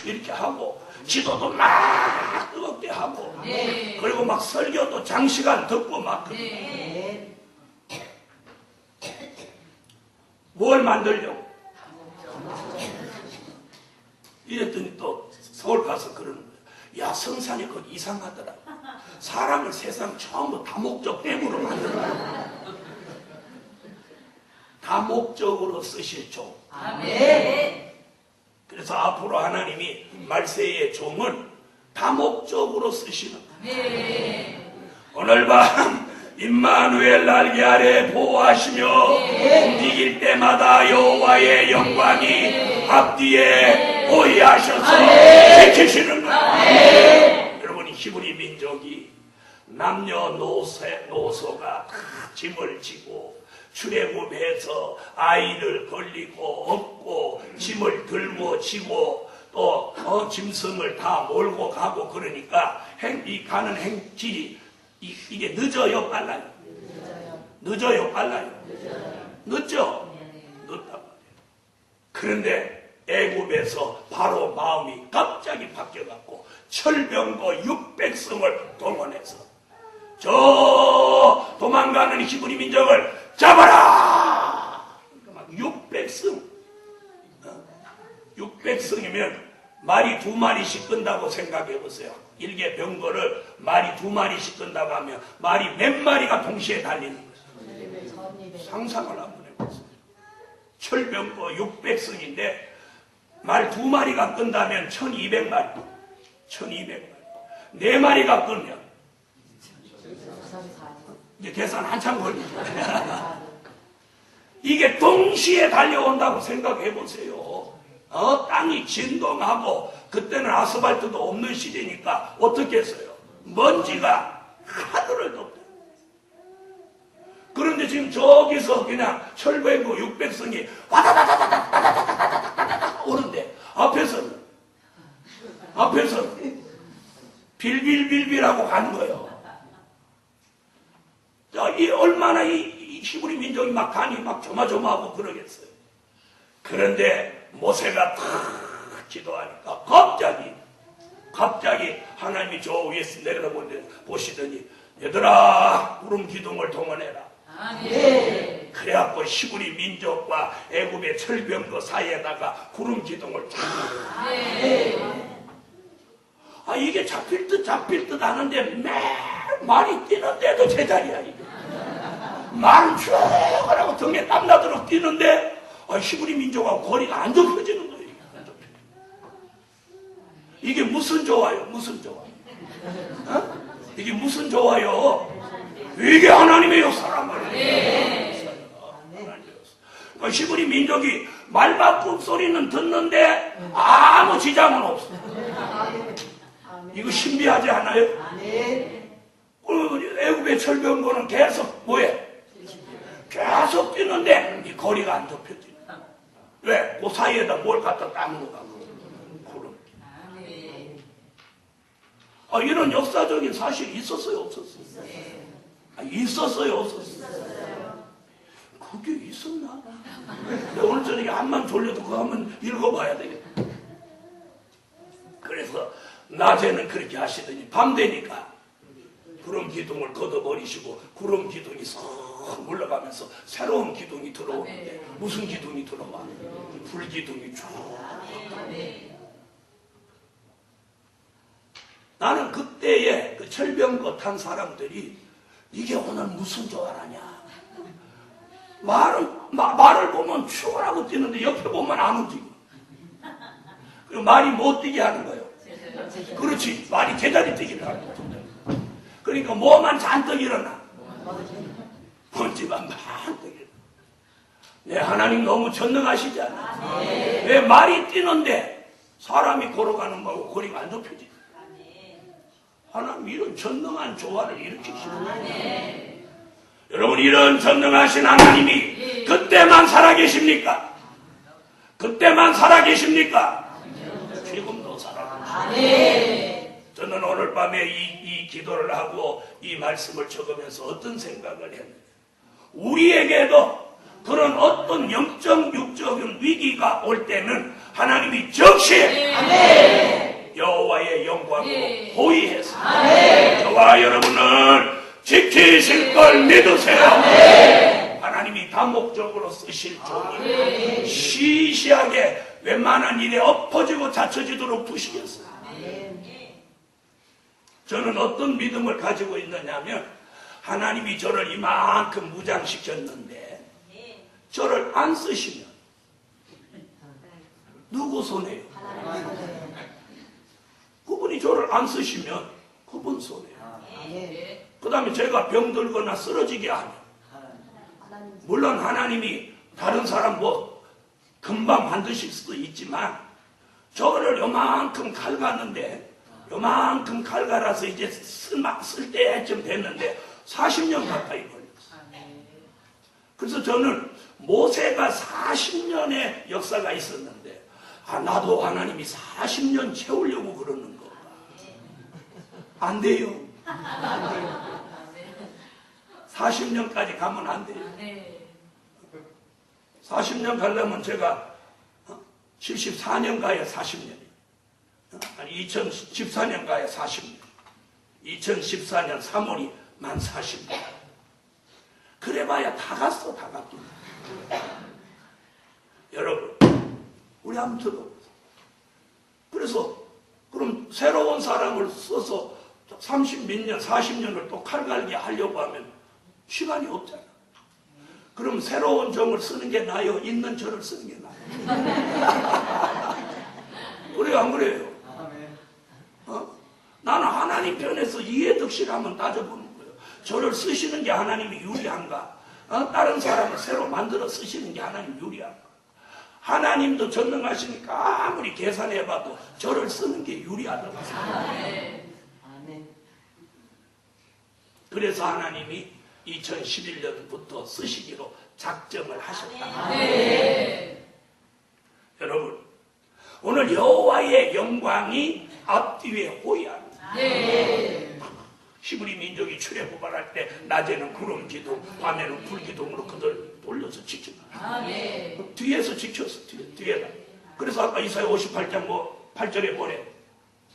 이렇게 하고 기도도 막 뜨겁게 하고 그리고 막 설교도 장시간 듣고 막 뭘 만들려고 이랬더니 또 서울 가서 그러는 거야. 야, 성산이 그거 이상하더라. 사람을 세상 처음부터 다목적 댐으로 만들어라. 다목적으로 쓰실 종. 그래서 앞으로 하나님이 말세의 종은 다목적으로 쓰시는 거예요. 오늘 밤 임마누엘 날개 아래 보호하시며 움직일 때마다 여호와의 영광이 앞뒤에 보이하셔서 지키시는 거예요. 여러분, 히브리 민족이 남녀노소가 다 짐을 지고 출애굽해서 아이를 걸리고 업고 짐을 들고 지고 또 짐승을 다 몰고 가고 그러니까 이 가는 행길이 이게 늦어요, 빨라요? 늦어요, 빨라요? 늦죠? 늦단 말이에요. 그런데 애굽에서 바로 마음이 갑자기 바뀌어갖고 철병거 600성을 동원해서 저 도망가는 히브리 민족을 잡아라! 600성. 600성이면 말이 2마리씩 끈다고 생각해 보세요. 일개 병거를 말이 2마리씩 끈다고 하면 말이 몇 마리가 동시에 달리는 거예요. 상상을 한번 해보세요. 철병거 600성인데 말 2마리가 끈다면 1200마리. 1200마리. 4마리가 끄면 이제 계산 한참 걸리죠. 이게 동시에 달려온다고 생각해 보세요. 땅이 진동하고 그때는 아스팔트도 없는 시대니까 어떻게 했어요? 먼지가 하늘을 덮어요. 그런데 지금 저기서 그냥 철병거 600성이 와다다다다다다다다다다다다 오는데 앞에서는 빌빌빌빌하고 가는 거예요. 자, 이 얼마나 이 히브리 민족이 막 간이 막 조마조마하고 그러겠어요. 그런데 모세가 탁 기도하니까 갑자기 하나님이 저 위에서 내려다보시더니 얘들아, 구름 기둥을 동원해라. 그래갖고 히브리 민족과 애굽의 철병거 사이에다가 구름 기둥을 쫙. 이게 잡힐 듯 하는데 매일 말이 뛰는데도 제자리야. 이게. 말을 쭉 하라고 등에 땀나도록 뛰는데 히브리 민족하고 거리가 안 좁혀지는 거예요. 이게 무슨 좋아요? 무슨 좋아? 이게 무슨 좋아요? 이게 하나님의 역사란 말이에요. 히브리 민족이 말바꿈 소리는 듣는데 아무 지장은 없어. 이거 신비하지 않아요? 애굽의 철병거는 계속 뭐해? 계속 뛰는데 이 거리가 안 좁혀져. 왜? 그 사이에다 뭘 갖다 딱 놓아가고 구름. 이런 역사적인 사실이 있었어요, 없었어요? 있었어요, 없었어요? 그게 있었나? 오늘 저녁에 한만 졸려도 그거 한번 읽어봐야 되겠다. 그래서 낮에는 그렇게 하시더니 밤 되니까 구름 기둥을 걷어버리시고 구름 기둥이 싹 물러가면서 새로운 기둥이 들어오는데 무슨 기둥이 들어와? 불 기둥이 쭉. 나는 그때에 그 철병거 탄 사람들이 이게 오늘 무슨 조화라냐. 말을 보면 출하고 뛰는데 옆에 보면 안 움직여. 그리고 말이 못 뛰게 하는 거예요. 그렇지. 말이 제자리 뛰기를 하는 거예요. 그러니까 뭐만 잔뜩 일어나. 먼지만 반뜩 일어나. 네, 하나님 너무 전능하시지 않아요? 왜 말이 뛰는데 사람이 걸어가는 거하고 거리가 안 좁혀지? 하나님 이런 전능한 조화를 일으키시는 거예요. 여러분, 이런 전능하신 하나님이 그때만 살아계십니까? 그때만 살아계십니까? 지금도 살아계십니다. 저는 오늘 밤에 이 기도를 하고 이 말씀을 적으면서 어떤 생각을 했느냐. 우리에게도 그런 어떤 영적, 육적인 위기가 올 때는 하나님이 즉시 여호와의 영광으로 호위해서 저와 여러분을 지키실 걸 믿으세요. 하나님이 다목적으로 쓰실 종이 시시하게 웬만한 일에 엎어지고 자처지도록 두시겠어요. 저는 어떤 믿음을 가지고 있느냐면 하나님이 저를 이만큼 무장시켰는데 저를 안 쓰시면 누구 손해요? 그분이 저를 안 쓰시면 그분 손해요. 그 다음에 제가 병들거나 쓰러지게 하면 물론 하나님이 다른 사람 뭐 금방 만드실 수도 있지만 저를 요만큼 갈갔는데 요만큼 갈갈아서 이제 쓸 때쯤 됐는데 40년 가까이 걸렸어요. 그래서 저는 모세가 40년의 역사가 있었는데 나도 하나님이 40년 채우려고 그러는 거. 안 돼요. 40년까지 가면 안 돼요. 40년 가려면 제가 74년 가야 40년이에요. 아니 2014년 가야 40년. 2014년 3월이 만 40년. 그래봐야 다 갔어. 다 갔어. 여러분, 우리 한번 들어보세요. 그래서 그럼 새로운 사람을 써서 30몇 년, 40년을 또 칼갈기 하려고 하면 시간이 없잖아. 그럼 새로운 종을 쓰는 게 나아요? 있는 저를 쓰는 게 나아요? 그래요, 안 그래요? 나는 하나님 편에서 이해득실 한번 따져보는 거예요. 저를 쓰시는 게 하나님이 유리한가? 다른 사람을 새로 만들어 쓰시는 게 하나님 유리한가? 하나님도 전능하시니까 아무리 계산해봐도 저를 쓰는 게 유리하다고 생각해요. 그래서 하나님이 2011년부터 쓰시기로 작정을 하셨다. 여러분, 오늘 여호와의 영광이 앞뒤에 호위합니다. 히브리 민족이 출애굽할 때 낮에는 구름 기둥, 밤에는 불 기둥으로 그들 돌려서 지킨다. 뒤에서 지켰어. 뒤에다. 그래서 아까 이사야 58장 8절에 뭐래?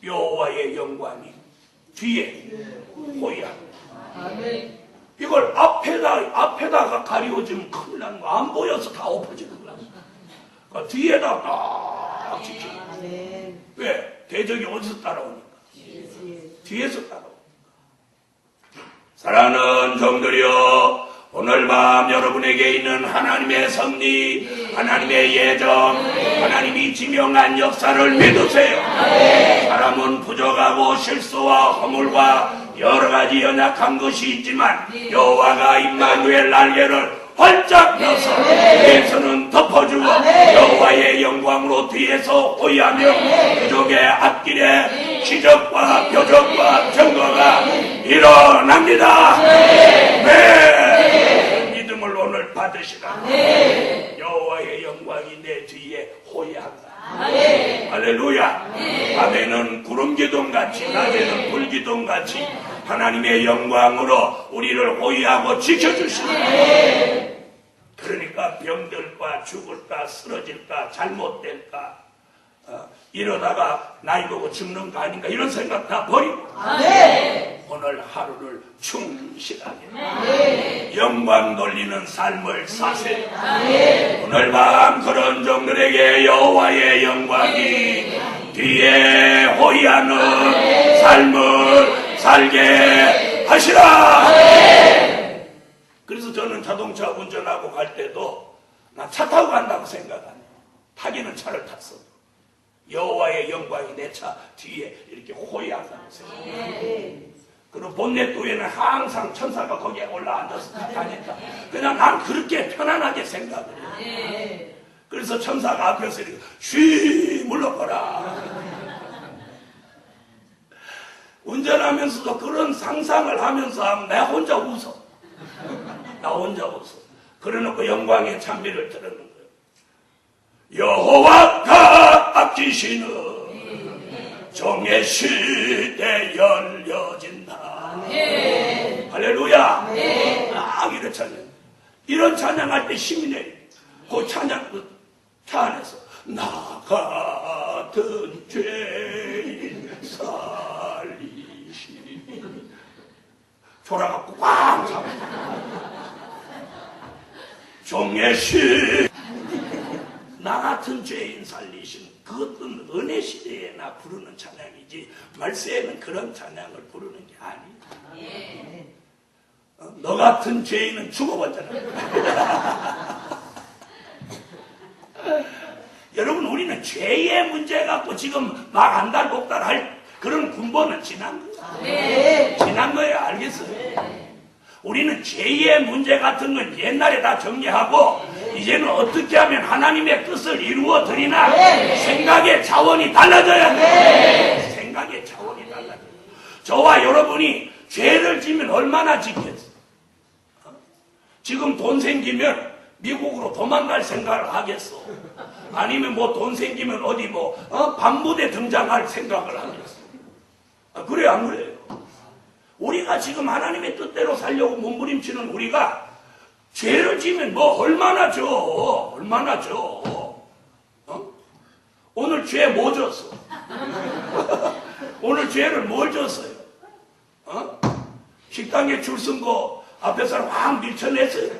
여호와의 영광이 뒤에 호위합니다. 이걸 앞에다가 가리워지면 큰일 나는 거. 안 보여서 다 엎어지는 거야. 그러니까 뒤에다 딱 지키는 거야. 왜? 대적이 어디서 따라오니까? 뒤에서 따라오니까. 사랑하는 종들이여, 오늘 밤 여러분에게 있는 하나님의 섭리, 하나님의 예정, 하나님이 지명한 역사를 믿으세요. 사람은 부족하고 실수와 허물과 여러 가지 연약한 것이 있지만 여호와가 임마누엘 날개를 활짝 펴서 뒤에서는 덮어주고 여호와의 영광으로 뒤에서 호위하며 부족의 앞길에 기적과 표적과 증거가 일어납니다. 네. 믿음을 오늘 받으시라. 여호와의 영광이 내 뒤에 호위한다. 할렐루야. 밤에는 구름 기둥같이 낮에는 불 기둥같이 하나님의 영광으로 우리를 호위하고 지켜주시는. 그러니까 병들까 죽을까 쓰러질까 잘못될까 이러다가 나이 먹고 죽는 거 아닌가 이런 생각 다 버리고 오늘 하루를 충실하게 영광 돌리는 삶을 사세요. 오늘 밤 그런 종들에게 여호와의 영광이 뒤에 호위하는 삶을 살게 하시라. 그래서 저는 자동차 운전하고 갈 때도 나 차 타고 간다고 생각 안 해요. 타기는 차를 탔어. 여호와의 영광이 내 차 뒤에 이렇게 호위한다고 생각해요. 그리고 본넷 위에는 항상 천사가 거기에 올라앉아서 다니까 그냥 난 그렇게 편안하게 생각을 해요. 그래서 천사가 앞에서 이렇게 쉬 물러거라. 운전하면서도 그런 상상을 하면서 하면 나 혼자 웃어. 나 혼자 웃어. 그래놓고 영광의 찬미를 들었는 거예요. 여호와가 아끼시는 종의 시대 열려진다. 할렐루야. 이런 찬양. 이런 찬양할 때 힘이 내려. 그 찬양 차 안에서 나 같은 죄인 살리시니 졸아갖고 꽉 잡아. 종의 시 나 같은 죄인 살리신 그것은 은혜 시대에나 부르는 찬양이지 말세에는 그런 찬양을 부르는 게 아니야. 너 같은 죄인은 죽어봤잖아. 여러분 우리는 죄의 문제 갖고 지금 막 안달복달 할 그런 군번은 지난 거야. 지난 거야. 알겠어요? 우리는 죄의 문제 같은 건 옛날에 다 정리하고 이제는 어떻게 하면 하나님의 뜻을 이루어 드리나 생각의 차원이 달라져야 돼. 생각의 차원이 달라져야 돼. 저와 여러분이 죄를 지면 얼마나 짓겠어? 지금 돈 생기면 미국으로 도망갈 생각을 하겠어? 아니면 뭐 돈 생기면 어디 밤무대 등장할 생각을 하겠어? 그래 안 그래요? 우리가 지금 하나님의 뜻대로 살려고 몸부림치는 우리가 죄를 지면 얼마나 줘? 얼마나 줘? 오늘 죄 뭐 졌어? 오늘 죄를 뭘 졌어요? 식당에 줄 쓴 거 앞에서 확 밀쳐냈어요.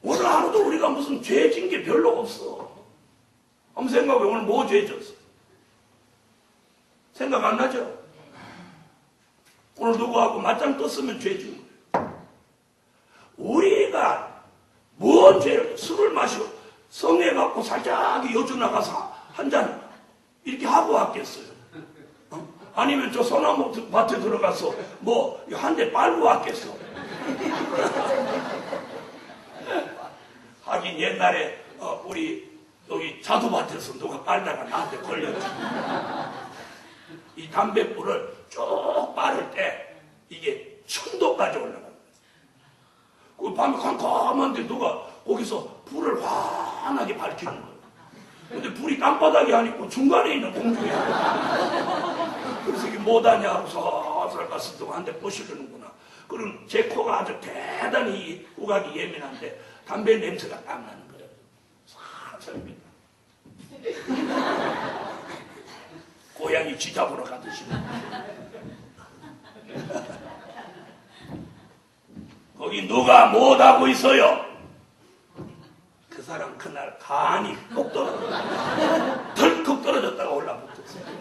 오늘 하루도 우리가 무슨 죄 진 게 별로 없어. 한번 생각해. 오늘 뭐 죄 졌어? 생각 안 나죠? 오늘 누구하고 맞짱 떴으면 죄 진 거예요. 우리가 뭔 죄를 술을 마시고 성에 갖고 살짝 여주 나가서 한 잔 이렇게 하고 왔겠어요? 아니면 저 소나무 밭에 들어가서 한 대 빨고 왔겠어? 하긴 옛날에 우리 여기 자두밭에서 누가 빨다가 나한테 걸렸지. 이 담뱃불을 쭉 빠를 때 이게 1000도까지 올라갑니다. 그 밤에 캄캄한데 누가 거기서 불을 환하게 밝히는 거예요. 근데 불이 땅바닥이 아니고 중간에 있는 공중이야. 그래서 이게 뭐다냐 하고서 살살 갔을 때 한 대 부시려는구나. 그럼 제 코가 아주 대단히 후각이 예민한데 담배 냄새가 딱 나는 거예요. 살살입니다. 고양이 쥐 잡으러 가듯이. 거기 누가 못하고 있어요? 그 사람 그날 간이 꼭 떨어졌어. 덜컥 떨어졌다가 올라붙었어요.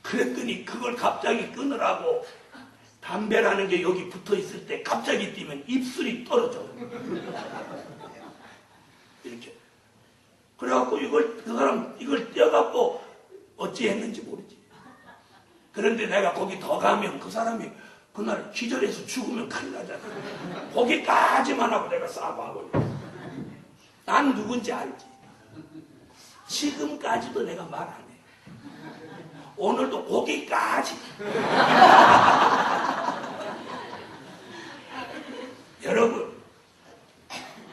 그랬더니 그걸 갑자기 끊으라고 담배라는 게 여기 붙어 있을 때 갑자기 뛰면 입술이 떨어져. 이렇게. 그래갖고 그 사람 이걸 떼어갖고 어찌 했는지 모르지. 그런데 내가 거기 더 가면 그 사람이 그날 기절해서 죽으면 큰일 나잖아. 거기까지만 하고 내가 싸고 하고. 난 누군지 알지. 지금까지도 내가 말 안 해. 오늘도 거기까지. 여러분,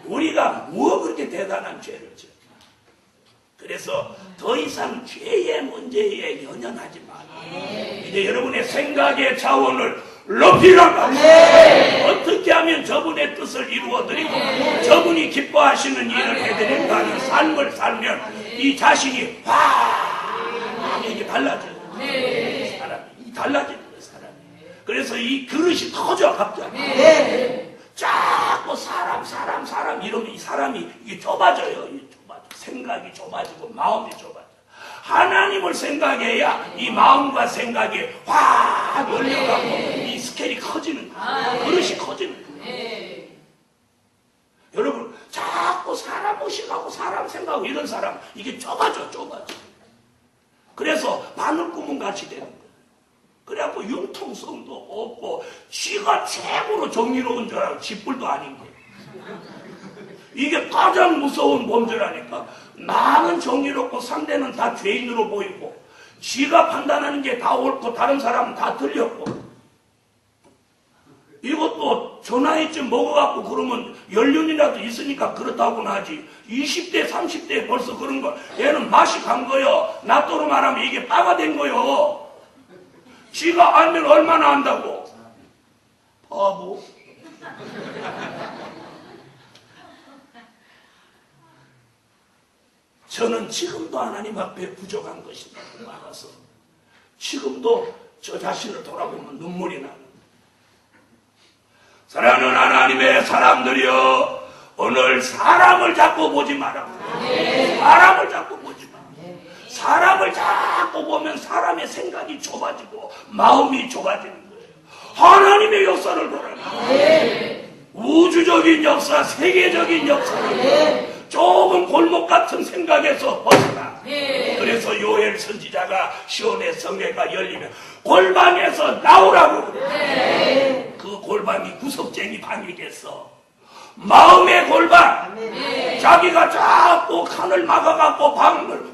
우리가 뭐 그렇게 대단한 죄를 지어? 그래서 더 이상 죄의 문제에 연연하지 마라. 이제 여러분의 생각의 차원을 높이라고. 어떻게 하면 저분의 뜻을 이루어드리고 저분이 기뻐하시는 일을 해드린가 하는 삶을 살면 이 자신이 확 이게 달라져요. 달라지는 거예요, 사람이. 그래서 이 그릇이 터져, 갑자기. 자꾸 사람 이러면 이 사람이 이게 좁아져요. 생각이 좁아지고 마음이 좁아져. 하나님을 생각해야 이 마음과 생각이 확 열려가고 이 스케일이 커지는 거예요. 그릇이 커지는 거예요. 여러분, 자꾸 사람 무식하고 사람 생각하고 이런 사람, 이게 좁아져. 그래서 바늘구멍 같이 되는 거예요. 그래갖고 융통성도 없고, 지가 최고로 정의로운 줄 알고, 짓불도 아닌 거예요. 이게 가장 무서운 범죄라니까. 나는 정의롭고 상대는 다 죄인으로 보이고, 지가 판단하는 게 다 옳고, 다른 사람은 다 틀렸고, 이것도 전화해쯤 먹어갖고 그러면 연륜이라도 있으니까 그렇다고는 하지. 20대, 30대에 벌써 그런 거. 얘는 맛이 간 거요. 나또로 말하면 이게 빠가 된 거요. 지가 알면 얼마나 안다고. 바보. 저는 지금도 하나님 앞에 부족한 것이 너무 많아서 지금도 저 자신을 돌아보면 눈물이 나는. 사랑하는 하나님의 사람들이여, 오늘 사람을 자꾸 보지 마라. 사람을 자꾸 보지 마. 사람을 자꾸 보면 사람의 생각이 좁아지고 마음이 좁아지는 거예요. 하나님의 역사를 보라. 우주적인 역사, 세계적인 역사, 좁은 골목 같은 생각에서 벗어나. 그래서 요엘 선지자가 시온의 성회가 열리면 골방에서 나오라고 그래. 그 골방이 구석쟁이 방이겠어. 마음의 골방. 자기가 자꾸 칸을 막아갖고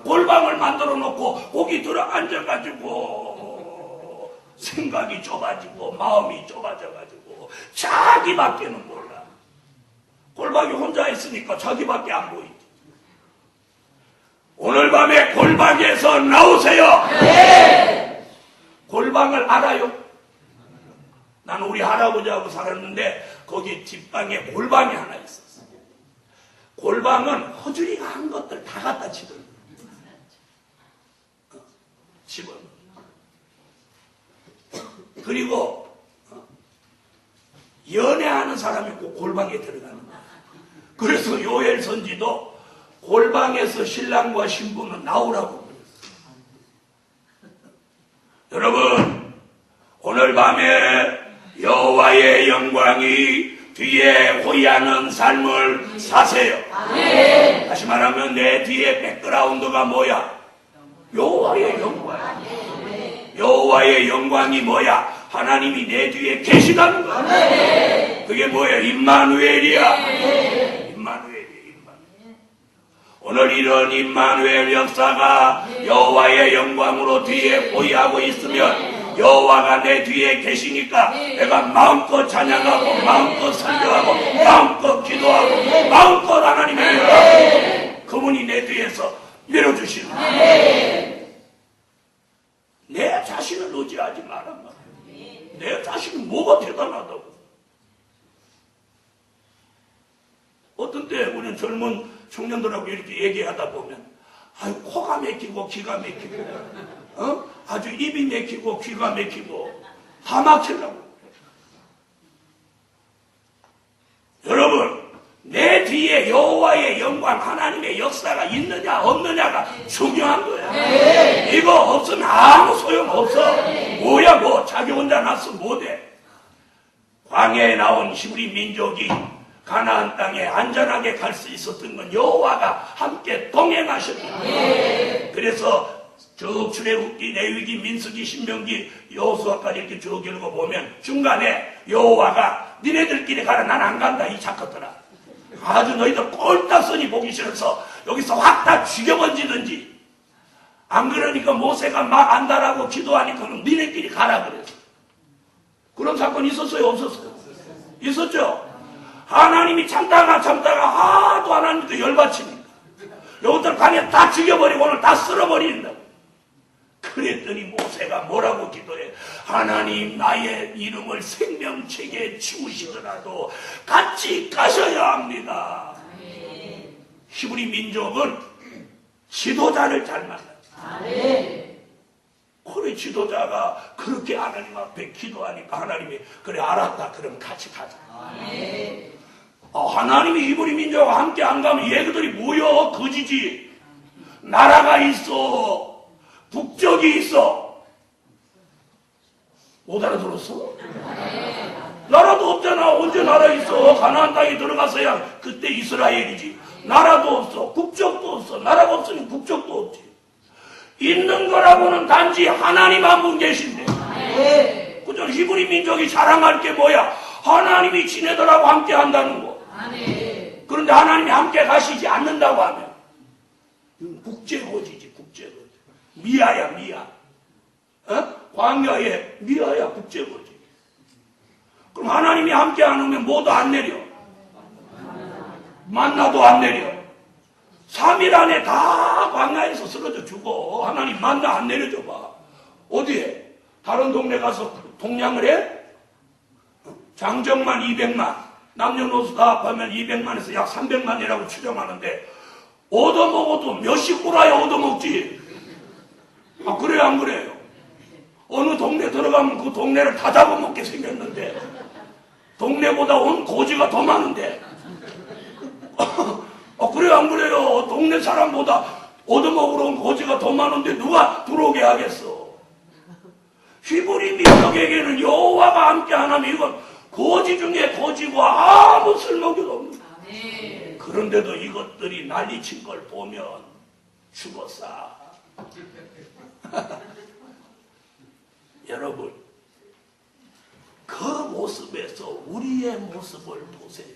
골방을 만들어 놓고 거기 들어 앉아가지고 생각이 좁아지고 마음이 좁아져가지고 자기밖에는 몰라. 골방에 혼자 있으니까 자기밖에 안 보이지. 오늘 밤에 골방에서 나오세요. 골방을 알아요? 나는 우리 할아버지하고 살았는데 거기 뒷방에 골방이 하나 있었어. 골방은 허준이가 한 것들 다 갖다 집어넣어. 그리고 연애하는 사람이 꼭 골방에 들어가는 거야. 그래서 요엘 선지도 골방에서 신랑과 신부는 나오라고 그랬어. 여러분, 오늘 밤에 여호와의 영광이 뒤에 호위하는 삶을 사세요. 다시 말하면 내 뒤에 백그라운드가 뭐야? 여호와의 영광. 여호와의 영광이 뭐야? 하나님이 내 뒤에 계시다는 거야. 그게 뭐야? 임마누엘이야. 오늘 이런 임마누엘 역사가 여호와의 영광으로 뒤에 호위하고 있으면 여호와가 내 뒤에 계시니까 내가 마음껏 찬양하고 마음껏 설교하고 마음껏 기도하고 마음껏 하나님의 일하고 그분이 내 뒤에서 밀어주시는 거예요. 내 자신을 의지하지 마라. 내 자신은 뭐가 대단하다고. 어떤 때 우리는 젊은 청년들하고 이렇게 얘기하다 보면 코가 막히고 기가 막히고 아주 입이 막히고 귀가 막히고 다 막히려고. 여러분, 내 뒤에 여호와의 영광 하나님의 역사가 있느냐 없느냐가 중요한 거야. 이거 없으면 아무 소용없어. 뭐야 뭐 자기 혼자 나서 못해. 광야에 나온 히브리 민족이 가나안 땅에 안전하게 갈 수 있었던 건 여호와가 함께 동행하셨다. 그래서 쭉 출애굽기, 레위기, 민수기, 신명기, 여호수아까지 이렇게 쭉 읽어보면 중간에 여호와가 니네들끼리 가라, 난 안 간다 이 작것들아. 아주 너희들 꼴딱선이 보기 싫어서 여기서 확 다 죽여번지든지, 안 그러니까 모세가 막 안다라고 기도하니까 니네끼리 가라 그랬어. 그런 사건이 있었어요 없었어요? 있었죠. 하나님이 참다가 하도 하나님도 열받치니까 여기들 강에 다 죽여버리고 오늘 다 쓸어버린다고. 그랬더니 모세가 뭐라고 기도해? 하나님, 나의 이름을 생명책에 지우시더라도 같이 가셔야 합니다. 히브리 민족은 지도자를 잘 만났다. 그래 우리 지도자가 그렇게 하나님 앞에 기도하니까 하나님이 그래 알았다. 그럼 같이 가자. 하나님이 히브리 민족과 함께 안 가면 얘들이 뭐여? 거지지. 나라가 있어. 국적이 있어. 못 알아들었어? 나라도 없잖아. 언제 나라 있어? 가나안 땅에 들어갔어야 그때 이스라엘이지. 나라도 없어. 국적도 없어. 나라가 없으면 국적도 없지. 있는 거라고는 단지 하나님 한 분 계신데. 그저 히브리 민족이 자랑할 게 뭐야? 하나님이 지네들하고 함께 한다는 거. 그런데 하나님이 함께 가시지 않는다고 하면 국제고지지. 국제고지. 미아야 미아. 광야에 미아야 국제고지. 그럼 하나님이 함께 안 오면 뭐도 안 내려. 만나도 안 내려. 3일 안에 다 광야에서 쓰러져 죽어. 하나님 만나 안 내려줘 봐. 어디에? 다른 동네 가서 동냥을 해? 장정만 200만, 남녀노소 다 합하면 200만에서 약 300만이라고 추정하는데 얻어먹어도 몇십 꼬라야 얻어먹지. 그래요 안 그래요? 어느 동네 들어가면 그 동네를 다 잡아먹게 생겼는데 동네보다 온 고지가 더 많은데 그래요 안 그래요? 동네 사람보다 얻어먹으러 온 고지가 더 많은데 누가 들어오게 하겠어? 히브리 민족에게는 여호와가 함께 안 하면 이건 고지 중에 고지고 아무 쓸모도 없는 거야. 그런데도 이것들이 난리친 걸 보면 죽었어. 여러분 그 모습에서 우리의 모습을 보세요.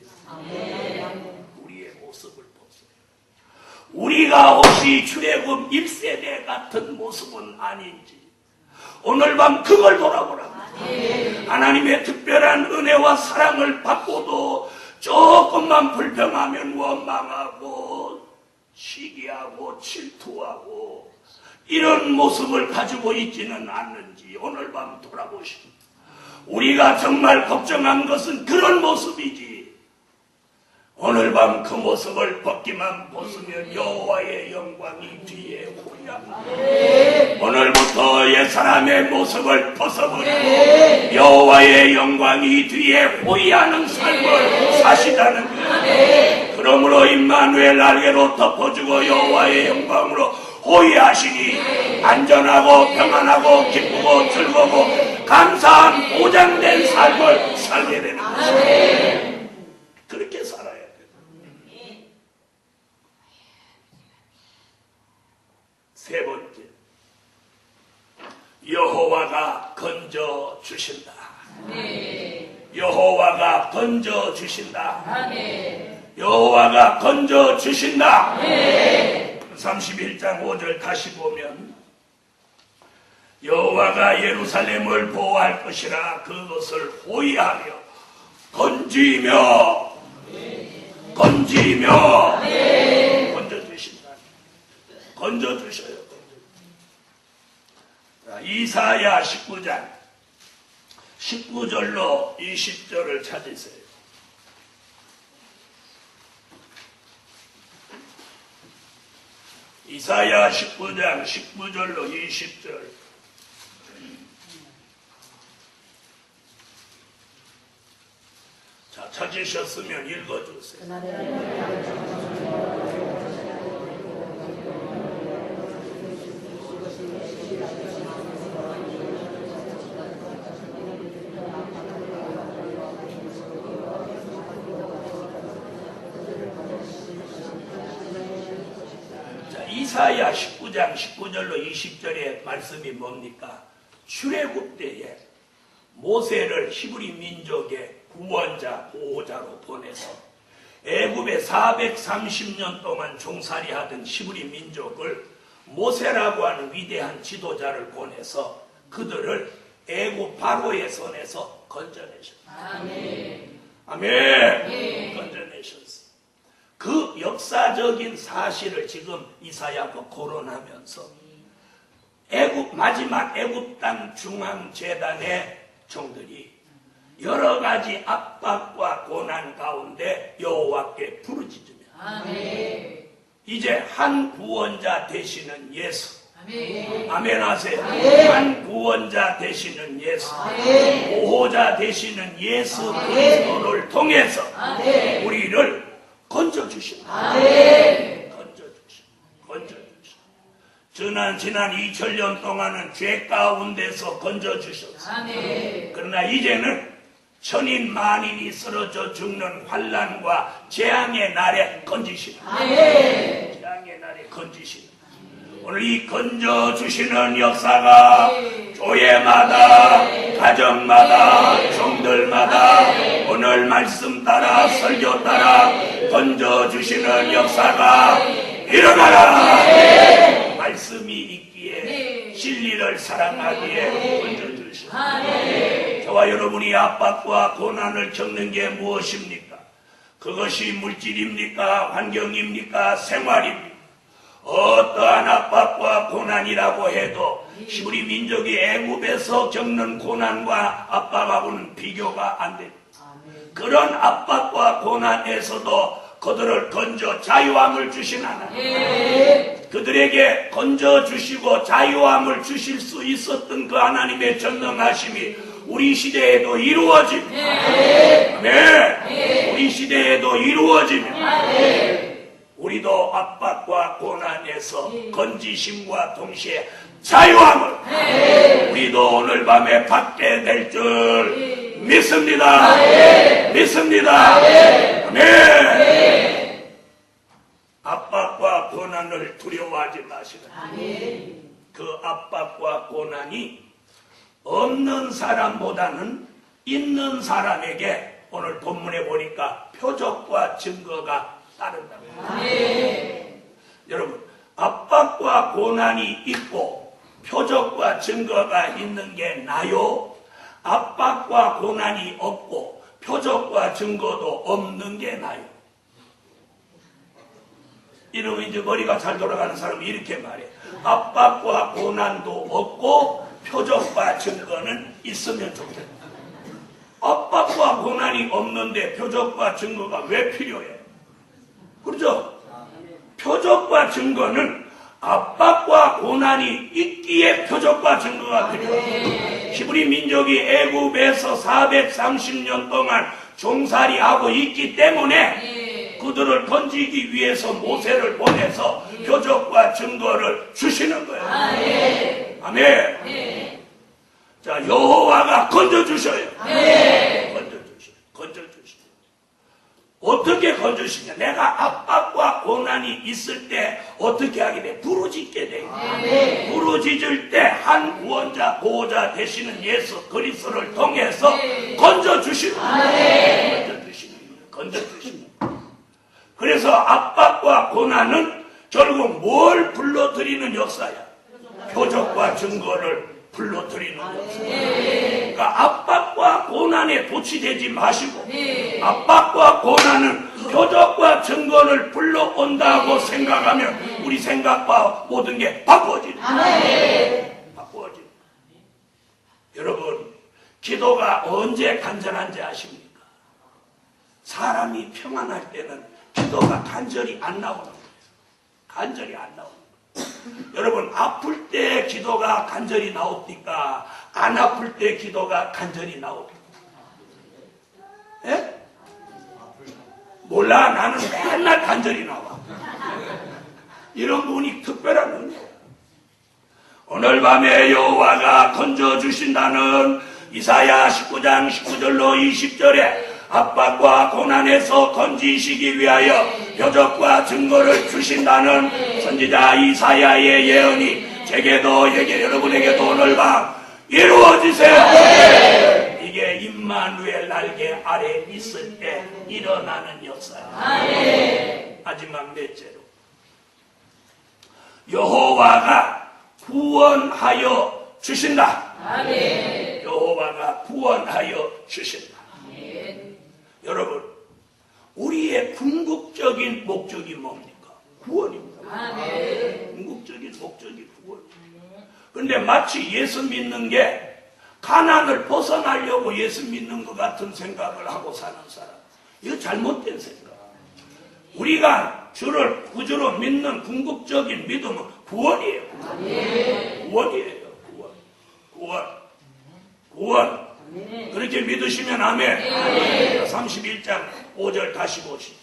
우리의 모습을 보세요. 우리가 혹시 출애굽 1세대 같은 모습은 아닌지 오늘 밤 그걸 돌아보라고. 하나님의 특별한 은혜와 사랑을 받고도 조금만 불평하면 원망하고 시기하고 질투하고 이런 모습을 가지고 있지는 않는지 오늘 밤 돌아보시고 우리가 정말 걱정한 것은 그런 모습이지. 오늘 밤 그 모습을 벗기만 벗으면 여호와의 영광이 뒤에 호위하라. 오늘부터 옛사람의 모습을 벗어버리고 여호와의 영광이 뒤에 호위하는 삶을 사시다는 것. 그러므로 임마누엘 날개로 덮어주고 여호와의 영광으로 호위하시니 안전하고 평안하고 기쁘고 즐거고 감사한 보장된 삶을 살게 되는 것입니다. 그렇게 살아야 돼요. 세 번째, 여호와가 건져 주신다. 여호와가 건져 주신다. 여호와가 건져 주신다. 31장 5절 다시 보면 여호와가 예루살렘을 보호할 것이라 그것을 호위하며 건지며 건져주신다. 건져주셔요. 이사야 19장 19절로 20절을 찾으세요. 이사야 19장 19절로 20절. 자, 찾으셨으면 읽어주세요. 이사야 19장 19절로 20절의 말씀이 뭡니까? 출애굽 때에 모세를 히브리 민족의 구원자, 보호자로 보내서 애굽에 430년 동안 종살이하던 히브리 민족을 모세라고 하는 위대한 지도자를 보내서 그들을 애굽 바로의 손에서 건져내셨다. 아멘. 건져내셨어. 그 역사적인 사실을 지금 이사야가 거론하면서 마지막 애굽 땅 중앙재단의 종들이 여러 가지 압박과 고난 가운데 여호와께 부르짖으며 이제 한 구원자 되시는 예수, 아멘 하세요. 한 구원자 되시는 예수, 보호자 되시는 예수 그리스도를 통해서 우리를 건져주십니다. 건져주십니다. 지난 2000년 동안은 죄 가운데서 건져주셨어요. 그러나 이제는 천인 만인이 쓰러져 죽는 환난과 재앙의 날에 건지십니다. 재앙의 날에 건지십니다. 오늘 이 건져주시는 역사가 교회마다, 가정마다, 종들마다 오늘 말씀 따라 설교 따라 건져주시는 역사가 일어나라. 말씀이 있기에 진리를 사랑하기에 건져주시옵소서. 저와 여러분이 압박과 고난을 겪는 게 무엇입니까? 그것이 물질입니까? 환경입니까? 생활입니까? 어떠한 압박과 고난이라고 해도 히브리 민족이 애굽에서 겪는 고난과 압박하고는 비교가 안 됩니다. 그런 압박과 고난에서도 그들을 건져 자유함을 주신 하나님, 그들에게 건져주시고 자유함을 주실 수 있었던 그 하나님의 전능하심이 우리 시대에도 이루어집니다. 아멘. 우리 시대에도 이루어집니다. 우리도 압박과 고난에서 건지심과 동시에 자유함을 우리도 오늘 밤에 받게 될 줄 믿습니다. 믿습니다. 아멘. 압박과 고난을 두려워하지 마시라. 그 압박과 고난이 없는 사람보다는 있는 사람에게 오늘 본문에 보니까 표적과 증거가 따른다. 여러분, 압박과 고난이 있고 표적과 증거가 있는 게 나요? 압박과 고난이 없고 표적과 증거도 없는 게 나요? 이러면 이제 머리가 잘 돌아가는 사람이 이렇게 말해. 압박과 고난도 없고 표적과 증거는 있으면 좋겠다. 압박과 고난이 없는데 표적과 증거가 왜 필요해? 그렇죠? 표적과 증거는 압박과 고난이 있기에 표적과 증거가 필요해요. 히브리 민족이 애굽에서 430년 동안 종살이하고 있기 때문에 그들을 건지기 위해서 모세를 보내서 표적과 증거를 주시는 거예요. 아멘. 자, 여호와가 건져주셔요. 건져주셔요. 어떻게 건져주시냐? 내가 압박과 고난이 있을 때 어떻게 하게 돼? 부르짖게 돼. 부르짖을 때 한 구원자, 보호자 되시는 예수 그리스도를 통해서 건져주시는 거예요. 건져주시는 거예요. 그래서 압박과 고난은 결국 뭘 불러들이는 역사야? 표적과 증거를 불러들이는 역사. 그러니까 압박과 고난에 도취되지 마시고 압박과 고난은 표적과 증거를 불러온다고 생각하면 우리 생각과 모든 게 바꿔지는 거예요. 바꿔지는. 여러분, 기도가 언제 간절한지 아십니까? 사람이 평안할 때는 기도가 간절히 안 나오는 거예요. 간절히 안 나오는 거예요. 여러분, 아플 때 기도가 간절히 나옵니까? 안 아플 때 기도가 간절히 나옵니까? 예? 몰라, 나는 맨날 간절히 나와. 이런 분이 특별한 분이에요. 오늘 밤에 여호와가 건져주신다는 이사야 19장 19절로 20절에 압박과 고난에서 건지시기 위하여 표적과 증거를 주신다는 선지자 이사야의 예언이 제게도 여러분에게도 오늘 밤 이루어지세요. 이게 임마누엘 날개 아래 있을 때 일어나는 역사예요. 마지막 넷째로 여호와가 구원하여 주신다. 여호와가 구원하여 주신다. 여러분, 우리의 궁극적인 목적이 뭡니까? 구원입니다. 궁극적인 목적이 구원입니다. 그런데 마치 예수 믿는 게 가난을 벗어나려고 예수 믿는 것 같은 생각을 하고 사는 사람, 이거 잘못된 생각. 우리가 주를 구주로 믿는 궁극적인 믿음은 구원이에요. 구원이에요. 구원. 그렇게 믿으시면 아멘. 31장 5절 다시 보시죠.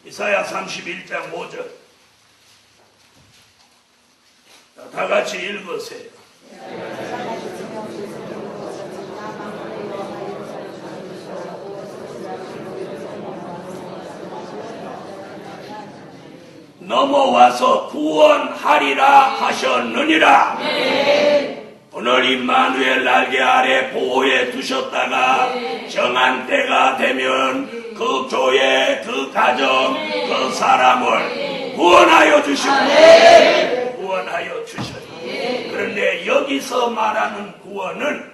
이사야 31장 5절. 다 같이 읽으세요. 넘어와서 구원하리라 하셨느니라. 오늘 임마누엘 날개 아래 보호해 두셨다가 정한 때가 되면 그 교회, 그 가정, 그 사람을 구원하여 주시고 구원하여 주셔요. 그런데 여기서 말하는 구원은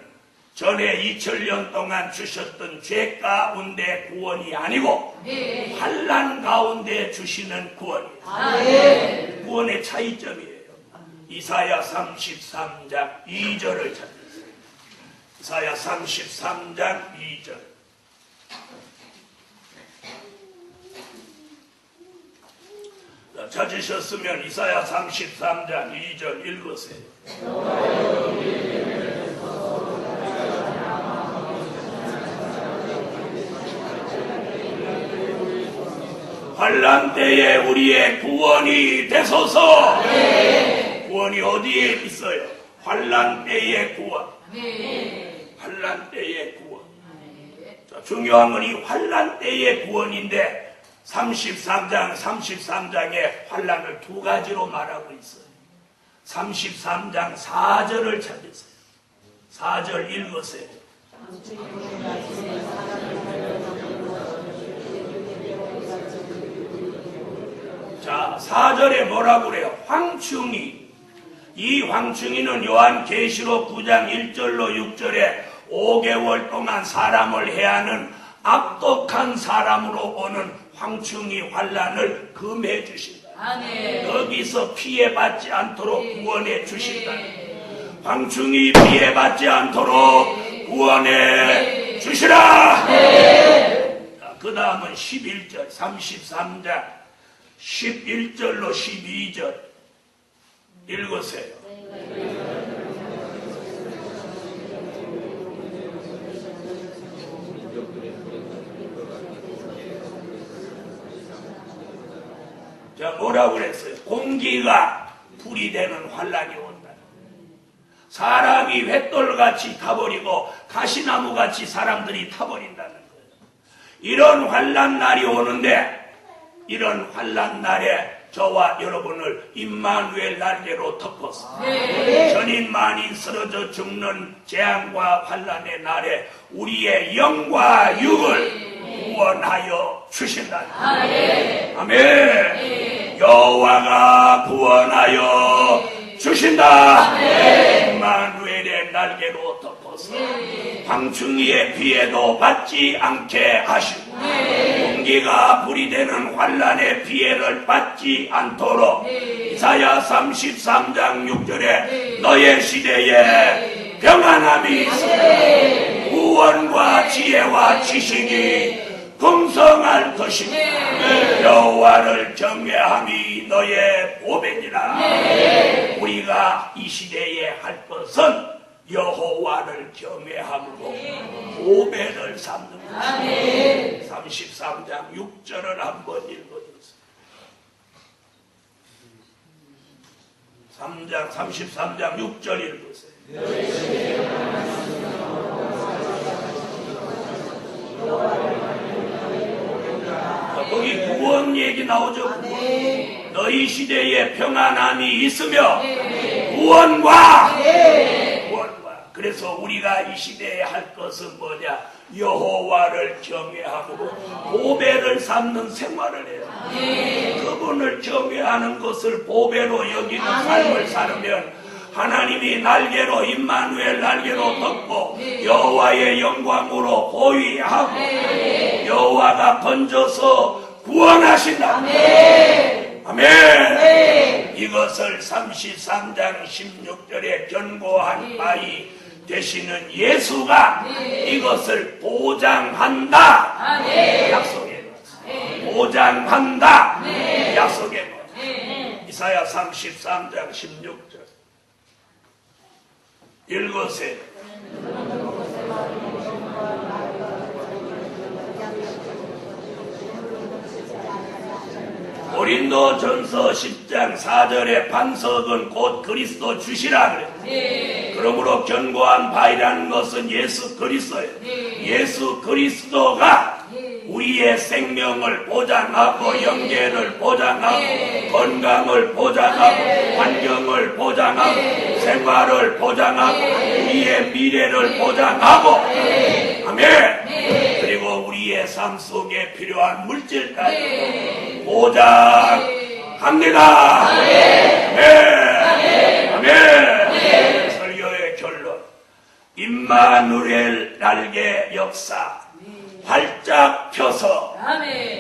전에 2000년 동안 주셨던 죄 가운데 구원이 아니고 환난 가운데 주시는 구원이에요. 구원의 차이점이에요. 이사야 33장 2절을 찾으세요. 이사야 33장 2절. 찾으셨으면 이사야 33장 2절 읽으세요. 환난 때에 우리의 구원이 되소서. 구원이 어디에 있어요? 환난 때의 구원. 환난 때의 구원. 자, 중요한 건 이 환난 때의 구원인데 33장에 환난을 두 가지로 말하고 있어요. 33장 4절을 찾으세요. 4절 읽으세요. 자, 4절에 뭐라고 그래요? 황충이. 이 황충이는 요한계시록 9장 1절로 6절에 5개월 동안 사람을 해하는 악독한 사람으로 오는 황충이 환난을 금해 주신다. 여기서 피해받지 않도록 구원해 주신다. 황충이 피해받지 않도록 구원해 주시라. 그 다음은 11절 33장 11절로 12절 읽으세요. 자, 뭐라고 그랬어요? 공기가 불이 되는 환난이 온다. 사람이 횃돌같이 타버리고 가시나무같이 사람들이 타버린다는 거예요. 이런 환난 날이 오는데 이런 환난 날에 저와 여러분을 임마누엘 날개로 덮어서 전인 만인 쓰러져 죽는 재앙과 환난의 날에 우리의 영과 육을 구원하여 주신다. 아멘. 여호와가 구원하여 주신다. 임마누엘의 날개로 덮어서 황충이의 피해도 받지 않게 하시고 공기가 불이 되는 환난의 피해를 받지 않도록 이사야 33장 6절에 너의 시대에 평안함이 있으며 구원과 지혜와 지식이 풍성할 것이며 여호와를 경외함이 너의 보배니라. 우리가 이 시대에 할 것은 여호와를 경외함으로 보배를 삼는 것입니다. 33장 6절을 한번 읽어주세요. 33장 6절 읽으세요. 거기 구원 얘기 나오죠. 너희 시대에 평안함이 있으며 구원과 그래서 우리가 이 시대에 할 것은 뭐냐? 여호와를 경외하고 보배를 삼는 생활을 해요. 그분을 경외하는 것을 보배로 여기는 삶을 살으면 하나님이 날개로 임마누엘 날개로 덮고 여호와의 영광으로 보위하고 여호와가 번져서 구원하신다. 아멘. 이것을 33장 16절에 견고한 바이 되시는 예수가 이것을 보장한다. 약속해. 보장한다. 약속해. 이사야 33장 16절 읽으세요. 고린도전서 10장 4절에 반석은 곧 그리스도 주시라 그래. 네. 그러므로 견고한 바위라는 것은 예수 그리스도예요. 예수 그리스도가 우리의 생명을 보장하고 영계를 보장하고 건강을 보장하고 환경을 보장하고 생활을 보장하고 우리의 미래를 보장하고 아멘. 그리고 우리의 삶 속에 필요한 물질까지 보장합니다. 아멘. 아멘. 설교의 결론. 임마누엘 날개 역사 활짝 펴서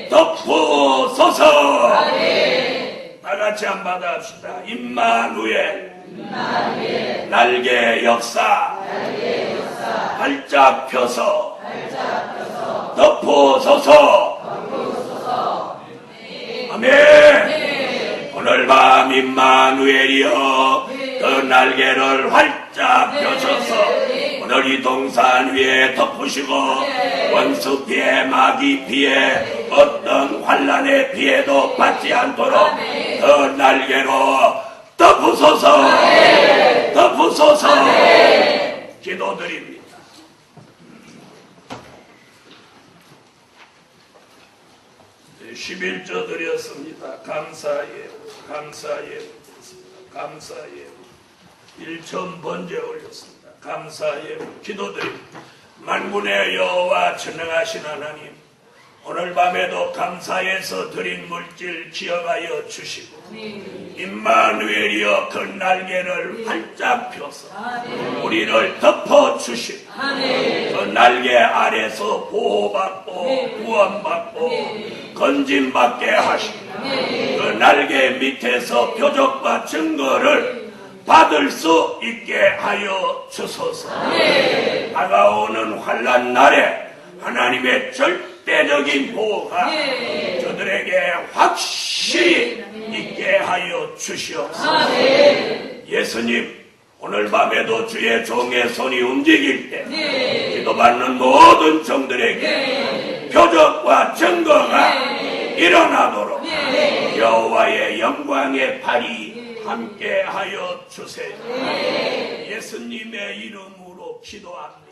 덮어서서 다같이 한번 합시다. 임마누엘 날개 역사 활짝 펴서 덮어서서 아멘. 오늘 밤 임마누엘이여 그 날개를 활짝 펴셔서 오늘 이 동산 위에 덮으시고 원수 피해 마귀 피해 어떤 환난의 피해도 받지 않도록 그 날개로 덮으소서 덮으소서 기도드립니다. 네, 11조 드렸습니다. 감사예요. 감사예요. 1천 번째 올렸습니다. 감사의 기도드립니다. 만군의 여호와 전능하신 하나님, 오늘 밤에도 감사해서 드린 물질 기억하여 주시고 임마누엘이여 그 날개를 활짝 펴서 우리를 덮어주시고 그 날개 아래서 보호받고 구원받고 건짐받게 하시고 그 날개 밑에서 표적과 증거를 받을 수 있게 하여 주소서. 다가오는 환난 날에 하나님의 절대적인 보호가 저들에게 확실히 있게 하여 주시옵소서. 예수님, 오늘 밤에도 주의 종의 손이 움직일 때 기도받는 모든 종들에게 표적과 증거가 일어나도록 여호와의 영광의 발이 함께 하여 주세요. 예수님의 이름으로 기도합니다.